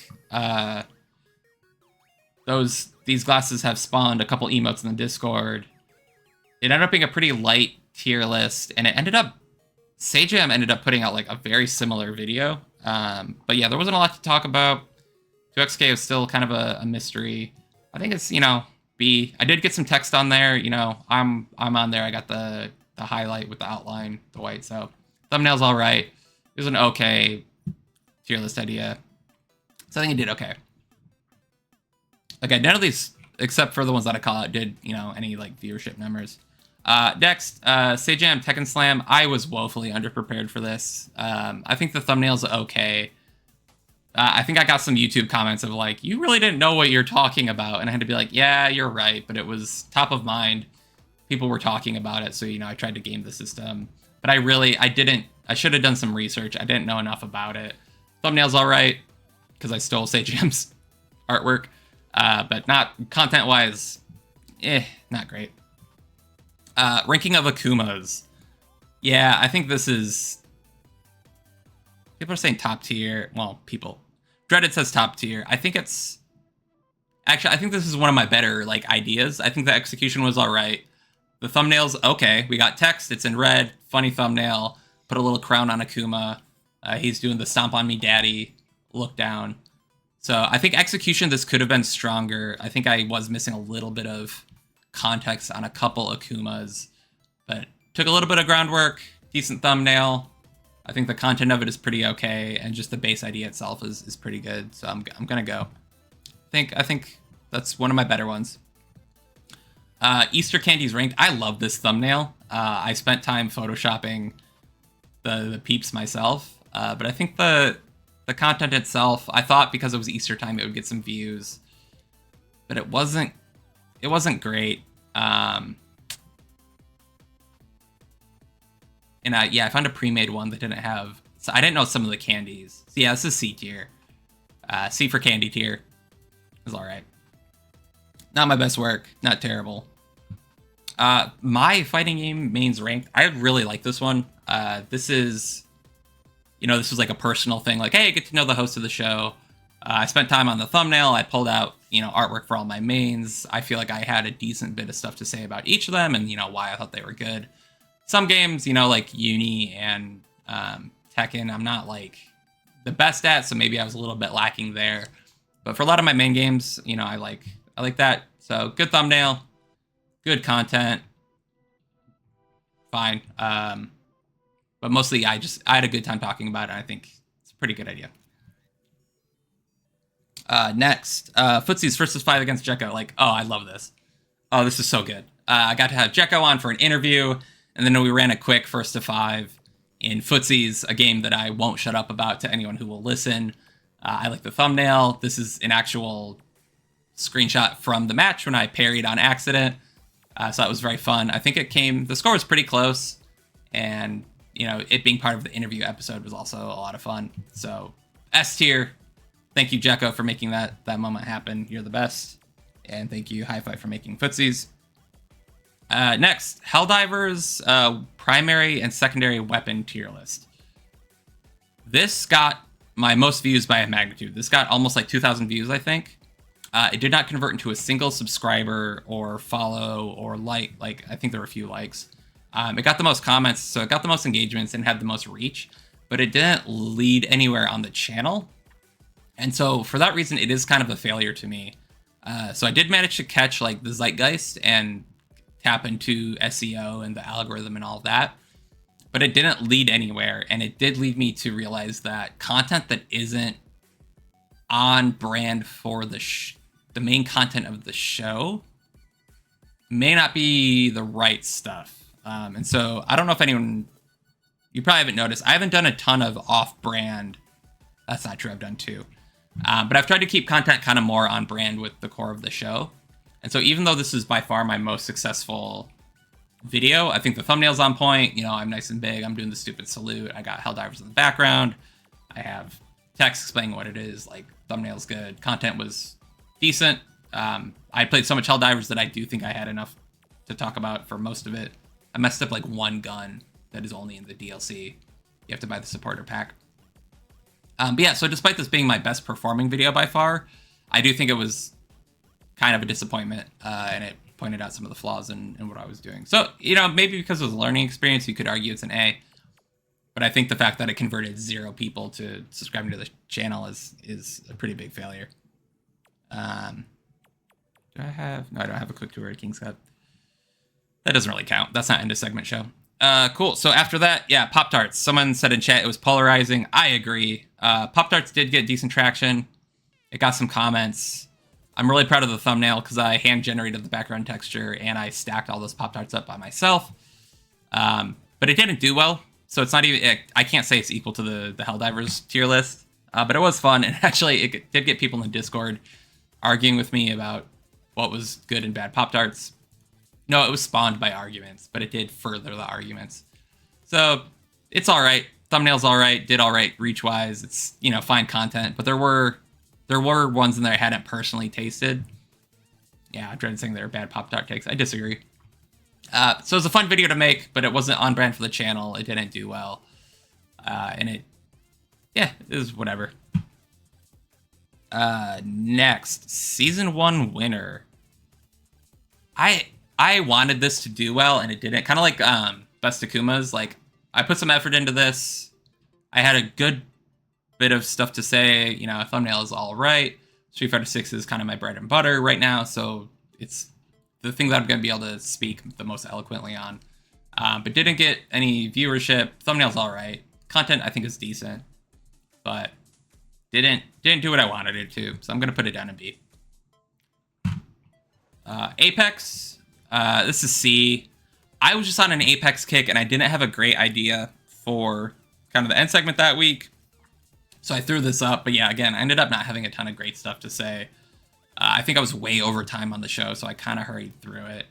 These glasses have spawned a couple emotes in the Discord. It ended up being a pretty light tier list, and it ended up, Sajam ended up putting out like a very similar video. But yeah, there wasn't a lot to talk about. 2XK is still kind of a mystery. I think it's, you know, B. I did get some text on there, you know, I'm on there. I got the highlight with the outline, the white, so thumbnail's all right. It was an okay tier list idea. So I think it did okay. Okay, none of these, except for the ones that I call out, did, you know, any like viewership numbers. Next, Sajam Tekken Slam. I was woefully underprepared for this. I think the thumbnail's okay. I think I got some YouTube comments of like, you really didn't know what you're talking about. And I had to be like, yeah, you're right. But it was top of mind. People were talking about it. So, you know, I tried to game the system. But I should have done some research. I didn't know enough about it. Thumbnail's all right, because I stole Sajam's artwork. But not content-wise, not great. Ranking of Akumas. Yeah, I think this is... People are saying top tier. Well, people. Dreaded says top tier. I think it's... Actually, I think this is one of my better, like, ideas. I think the execution was all right. The thumbnail's okay. We got text. It's in red. Funny thumbnail. Put a little crown on Akuma. He's doing the stomp on me daddy look down. So I think execution, this could have been stronger. I think I was missing a little bit of context on a couple Akumas, but took a little bit of groundwork, decent thumbnail. I think the content of it is pretty okay, and just the base idea itself is pretty good. So I'm gonna go. I think that's one of my better ones. Easter Candy's ranked. I love this thumbnail. I spent time photoshopping the peeps myself. But I think the content itself, I thought because it was Easter time it would get some views, but it wasn't great. And I found a pre-made one that didn't have, so I didn't know some of the candies. So yeah, this is C tier. C for candy tier. It's all right. Not my best work, not terrible. My fighting game main's ranked. I really like this one. This is, this was like a personal thing. Like, hey, get to know the host of the show. I spent time on the thumbnail. I pulled out, artwork for all my mains. I feel like I had a decent bit of stuff to say about each of them and, why I thought they were good. Some games, like Uni and Tekken, I'm not like the best at, so maybe I was a little bit lacking there. But for a lot of my main games, I like that. So good thumbnail, good content, fine. But mostly I had a good time talking about it. I think it's a pretty good idea. Next, Footsies versus 5 against Jekko. Like, oh, I love this. Oh, this is so good. I got to have Jekko on for an interview, and then we ran a quick 1st to 5 in Footsies, a game that I won't shut up about to anyone who will listen. I like the thumbnail. This is an actual screenshot from the match when I parried on accident. So that was very fun. I think the score was pretty close, and it being part of the interview episode was also a lot of fun. So S tier. Thank you, Jekko, for making that moment happen. You're the best. And thank you, Hi Fi, for making Footsies. Next, Helldivers primary and secondary weapon tier list. This got my most views by a magnitude. This got almost like 2,000 views, I think. It did not convert into a single subscriber or follow or like. I think there were a few likes. It got the most comments, so it got the most engagements and had the most reach, but it didn't lead anywhere on the channel. And so for that reason, it is kind of a failure to me. So I did manage to catch like the zeitgeist and tap into SEO and the algorithm and all of that, but it didn't lead anywhere. And it did lead me to realize that content that isn't on brand for the main content of the show may not be the right stuff. And so I don't know if you probably haven't noticed, I haven't done a ton of off-brand. That's not true, I've done 2. But I've tried to keep content kind of more on brand with the core of the show. And so even though this is by far my most successful video, I think the thumbnail's on point. I'm nice and big. I'm doing the stupid salute. I got Helldivers in the background. I have text explaining what it is. Like, thumbnail's good. Content was decent. I played so much Helldivers that I do think I had enough to talk about for most of it. I messed up like one gun that is only in the DLC. You have to buy the supporter pack. But yeah, so despite this being my best performing video by far, I do think it was kind of a disappointment, and it pointed out some of the flaws in what I was doing. So, maybe because it was a learning experience, you could argue it's an A, but I think the fact that it converted 0 people to subscribing to the channel is a pretty big failure. Do I have... No, I don't have a quick tour of King's Cup. That doesn't really count. That's not end of segment show. Cool. So after that, yeah, Pop-Tarts. Someone said in chat it was polarizing. I agree. Pop-Tarts did get decent traction. It got some comments. I'm really proud of the thumbnail because I hand-generated the background texture and I stacked all those Pop-Tarts up by myself. But it didn't do well. So it's not even... I can't say it's equal to the Helldivers tier list. But it was fun. And actually, it did get people in the Discord arguing with me about what was good and bad Pop-Tarts. No, it was spawned by arguments, but it did further the arguments. So it's all right. Thumbnail's all right. Did all right reach-wise. It's, fine content. But there were ones in there I hadn't personally tasted. Yeah, I'm trying to say there are bad Pop-Tart takes. I disagree. So it was a fun video to make, but it wasn't on brand for the channel. It didn't do well. And it was whatever. Next, Season 1 winner. I wanted this to do well, and it didn't. Kind of like Best Akuma's. Like, I put some effort into this. I had a good bit of stuff to say. Thumbnail is all right. Street Fighter 6 is kind of my bread and butter right now, so it's the thing that I'm going to be able to speak the most eloquently on. But didn't get any viewership. Thumbnail's all right. Content, I think, is decent, but didn't do what I wanted it to, so I'm going to put it down in B. Apex, this is C. I was just on an Apex kick, and I didn't have a great idea for kind of the end segment that week. So I threw this up, but yeah, again, I ended up not having a ton of great stuff to say. I think I was way over time on the show, so I kind of hurried through it.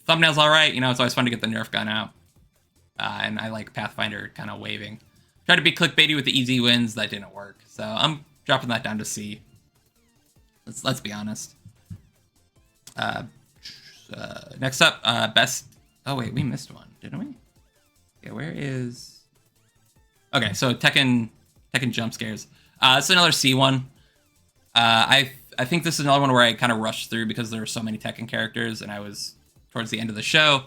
Thumbnail's all right. You know, it's always fun to get the Nerf gun out. And I like Pathfinder kind of waving. Tried to be clickbaity with the easy wins. That didn't work. So I'm dropping that down to C. Let's be honest. Next up, best... Oh, wait, we missed one, didn't we? Yeah, where is... Okay, so Tekken jump scares. It's another C one. I think this is another one where I kind of rushed through because there were so many Tekken characters, and I was towards the end of the show.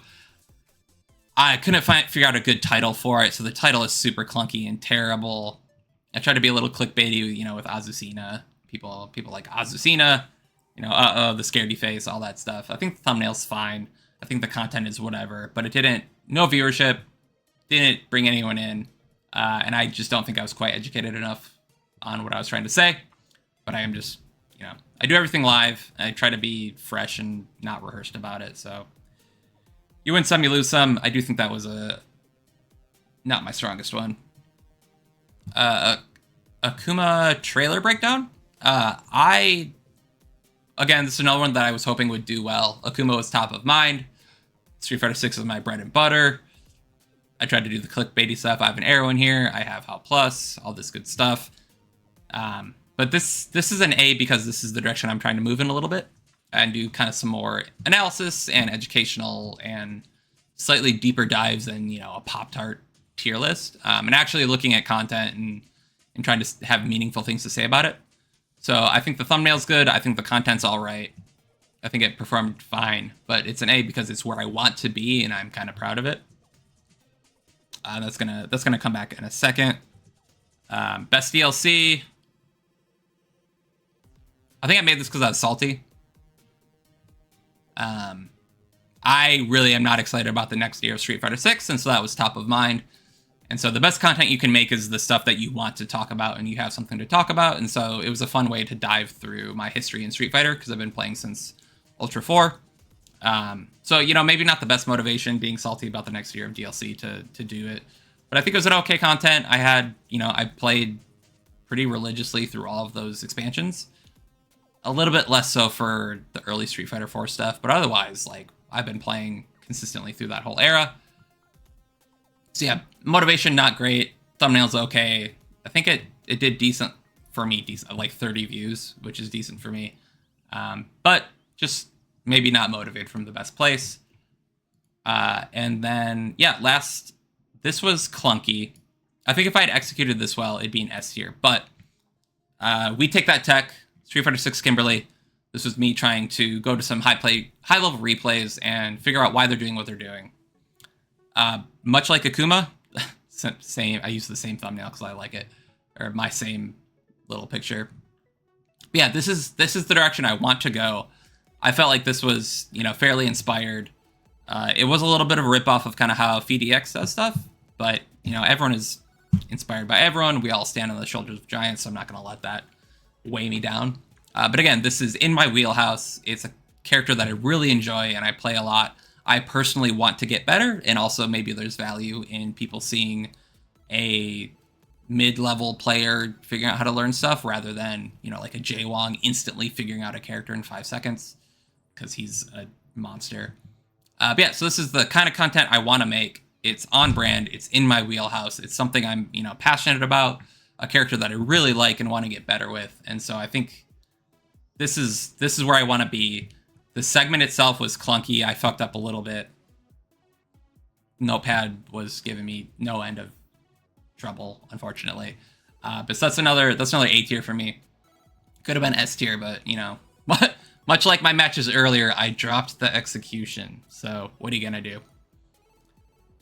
I couldn't figure out a good title for it, so the title is super clunky and terrible. I tried to be a little clickbaity, you know, with Azucena. People like Azucena, you know, the scaredy face, all that stuff. I think the thumbnail's fine. I think the content is whatever, but it didn't, no viewership, didn't bring anyone in, and I just don't think I was quite educated enough on what I was trying to say. But I am just, you know, I do everything live. I try to be fresh and not rehearsed about it, so you win some, you lose some. I do think that was not my strongest one. Akuma trailer breakdown. Again, this is another one that I was hoping would do well. Akuma was top of mind. Street Fighter 6 is my bread and butter. I tried to do the clickbaity stuff. I have an arrow in here. I have HAL Plus, all this good stuff. But this is an A because this is the direction I'm trying to move in a little bit and do kind of some more analysis and educational and slightly deeper dives than, you know, a Pop-Tart tier list. And actually looking at content and trying to have meaningful things to say about it. So I think the thumbnail's good. I think the content's all right. I think it performed fine, but it's an A because it's where I want to be and I'm kind of proud of it. That's gonna come back in a second. Best DLC. I think I made this because I was salty. I really am not excited about the next year of Street Fighter 6, and so that was top of mind. And so the best content you can make is the stuff that you want to talk about and you have something to talk about. And so it was a fun way to dive through my history in Street Fighter because I've been playing since Ultra 4. So, you know, maybe not the best motivation being salty about the next year of DLC to do it. But I think it was an okay content. I had, you know, I played pretty religiously through all of those expansions. A little bit less so for the early Street Fighter 4 stuff, but otherwise, like, I've been playing consistently through that whole era. So yeah, motivation not great, thumbnail's okay. I think it did decent for me, like 30 views, which is decent for me. But just maybe not motivated from the best place. And then, yeah, this was clunky. I think if I had executed this well, it'd be an S tier. But we take that tech, Street Fighter 6 Kimberly. This was me trying to go to some high-level replays and figure out why they're doing what they're doing. Much like Akuma, I use the same thumbnail because I like it, or my same little picture. But yeah, this is the direction I want to go. I felt like this was, you know, fairly inspired. It was a little bit of a ripoff of kind of how FDX does stuff, but you know, everyone is inspired by everyone. We all stand on the shoulders of giants, so I'm not going to let that weigh me down. But again, this is in my wheelhouse. It's a character that I really enjoy and I play a lot. I personally want to get better, and also maybe there's value in people seeing a mid-level player figuring out how to learn stuff rather than, you know, like a Jay Wong instantly figuring out a character in 5 seconds because he's a monster. But yeah, so this is the kind of content I want to make. It's on brand. It's in my wheelhouse. It's something I'm, you know, passionate about, a character that I really like and want to get better with. And so I think this is where I want to be. The segment itself was clunky. I fucked up a little bit. Notepad was giving me no end of trouble, unfortunately. But so that's another A tier for me. Could have been S tier, but you know, much like my matches earlier, I dropped the execution. So what are you gonna do?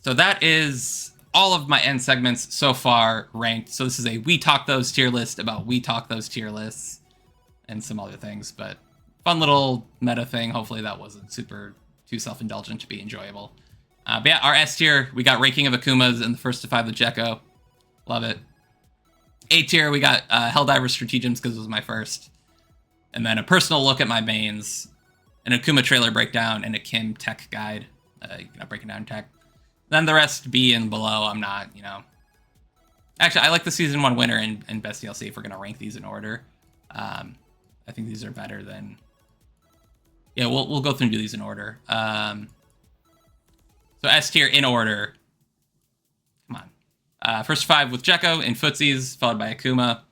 So that is all of my end segments so far ranked. So this is a We Talk Those tier list about We Talk Those tier lists and some other things, but fun little meta thing. Hopefully that wasn't too self-indulgent to be enjoyable. But yeah, our S tier, we got ranking of Akumas in the first to 5 with Jekko. Love it. A tier, we got Helldiver Stratagems because it was my first. And then a personal look at my mains, an Akuma trailer breakdown, and a Kim tech guide, breaking down tech. Then the rest B and below, I'm not, you know. Actually, I like the Season 1 winner and Best DLC if we're going to rank these in order. I think these are better than... Yeah, we'll go through and do these in order. So S tier in order. Come on. First 5 with Jekko in footsies, followed by Akuma.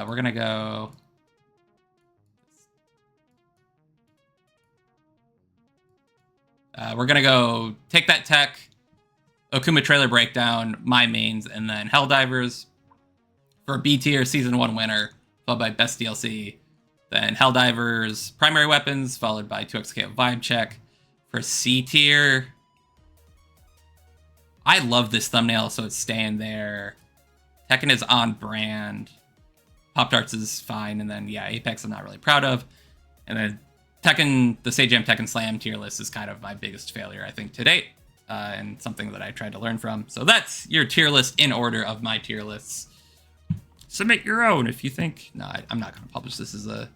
We're going to go... we're going to go Take That Tech, Okuma Trailer Breakdown, my mains, and then Helldivers. For B tier, Season 1 winner, followed by Best DLC. Then Helldivers, Primary Weapons, followed by 2xKO Vibe Check. For C tier, I love this thumbnail, so it's staying there. Tekken is on brand. Pop-Tarts is fine, and then, yeah, Apex I'm not really proud of. And then Tekken, the Sage Jam Tekken Slam tier list is kind of my biggest failure, I think, to date, and something that I tried to learn from. So that's your tier list in order of my tier lists. Submit your own if you think... No, I'm not going to publish this as a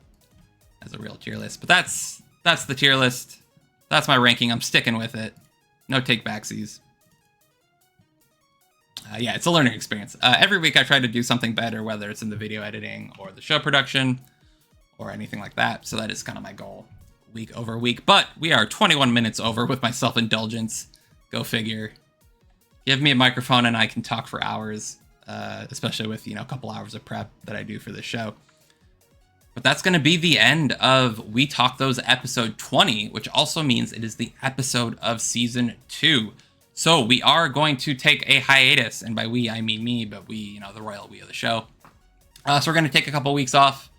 real tier list, but that's the tier list. That's my ranking. I'm sticking with it. No take-backsies. Yeah, it's a learning experience. Every week I try to do something better, whether it's in the video editing or the show production or anything like that. So that is kind of my goal week over week. But we are 21 minutes over with my self-indulgence. Go figure. Give me a microphone and I can talk for hours, especially with, you know, a couple hours of prep that I do for this show. But that's going to be the end of We Talk Those episode 20, which also means it is the episode of season 2. So we are going to take a hiatus, and by we, I mean me, but we, you know, the royal we of the show. So we're going to take a couple weeks off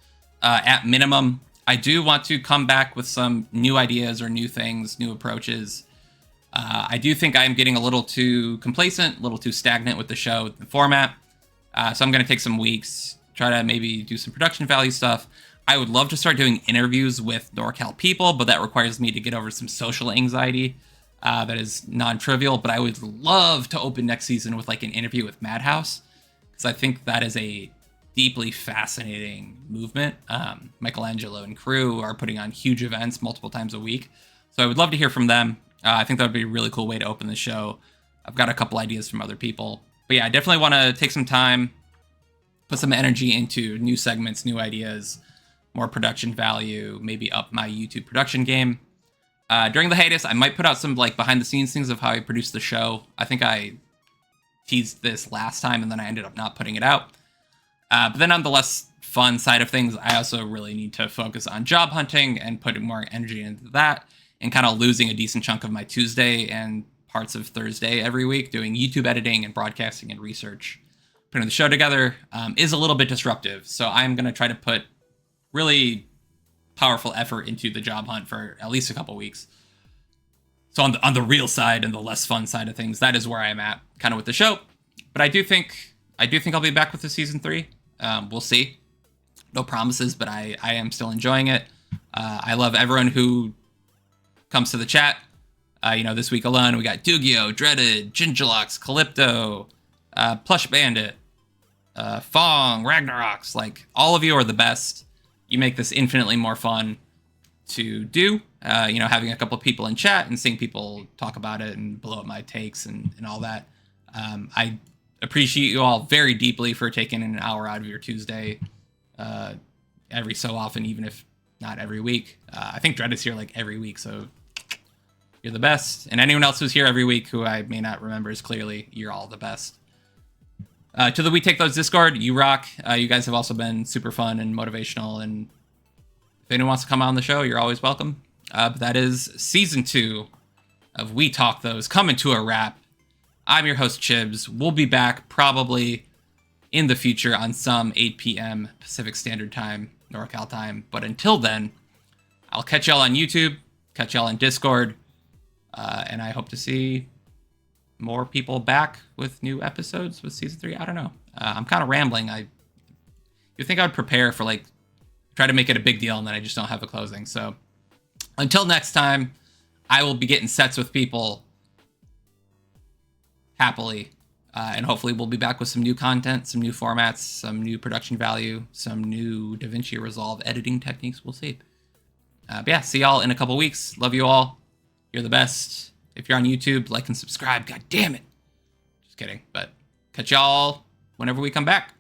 at minimum. I do want to come back with some new ideas or new things, new approaches. I do think I'm getting a little too complacent, a little too stagnant with the show, the format. So I'm going to take some weeks, try to maybe do some production value stuff. I would love to start doing interviews with NorCal people, but that requires me to get over some social anxiety. That is non-trivial, but I would love to open next season with like an interview with Madhouse, because I think that is a deeply fascinating movement. Michelangelo and crew are putting on huge events multiple times a week, so I would love to hear from them. I think that would be a really cool way to open the show. I've got a couple ideas from other people, but yeah, I definitely want to take some time, put some energy into new segments, new ideas, more production value, maybe up my YouTube production game. During the hiatus, I might put out some like behind the scenes things of how I produced the show. I think I teased this last time and then I ended up not putting it out. But then on the less fun side of things, I also really need to focus on job hunting and putting more energy into that, and kind of losing a decent chunk of my Tuesday and parts of Thursday every week doing YouTube editing and broadcasting and research. Putting the show together is a little bit disruptive. So I'm going to try to put really powerful effort into the job hunt for at least a couple weeks. So on the real side and the less fun side of things, that is where I'm at kind of with the show. But I do think I'll be back with the season 3. We'll see. No promises, but I am still enjoying it. I love everyone who comes to the chat. You know, this week alone, we got Dugio, Dreaded, Gingerlox, Calypto, Plush Bandit, Fong, Ragnaroks. Like, all of you are the best. You make this infinitely more fun to do. You know, having a couple of people in chat and seeing people talk about it and blow up my takes and all that. I appreciate you all very deeply for taking an hour out of your Tuesday every so often, even if not every week. I think Dread is here like every week, so you're the best. And anyone else who's here every week who I may not remember as clearly, you're all the best. To the We Take Those Discord, you rock. You guys have also been super fun and motivational, and if anyone wants to come on the show, you're always welcome. But that is season 2 of We Talk Those coming to a wrap. I'm your host, Chibs. We'll be back probably in the future on some 8 p.m. Pacific Standard Time, NorCal time. But until then, I'll catch y'all on YouTube, catch y'all on Discord, and I hope to see more people back with new episodes with season 3. I don't know. I'm kind of rambling. You'd think I would prepare for like, try to make it a big deal, and then I just don't have a closing. So until next time, I will be getting sets with people happily. And hopefully we'll be back with some new content, some new formats, some new production value, some new DaVinci Resolve editing techniques. We'll see. But yeah, see y'all in a couple weeks. Love you all. You're the best. If you're on YouTube, like and subscribe. God damn it. Just kidding. But catch y'all whenever we come back.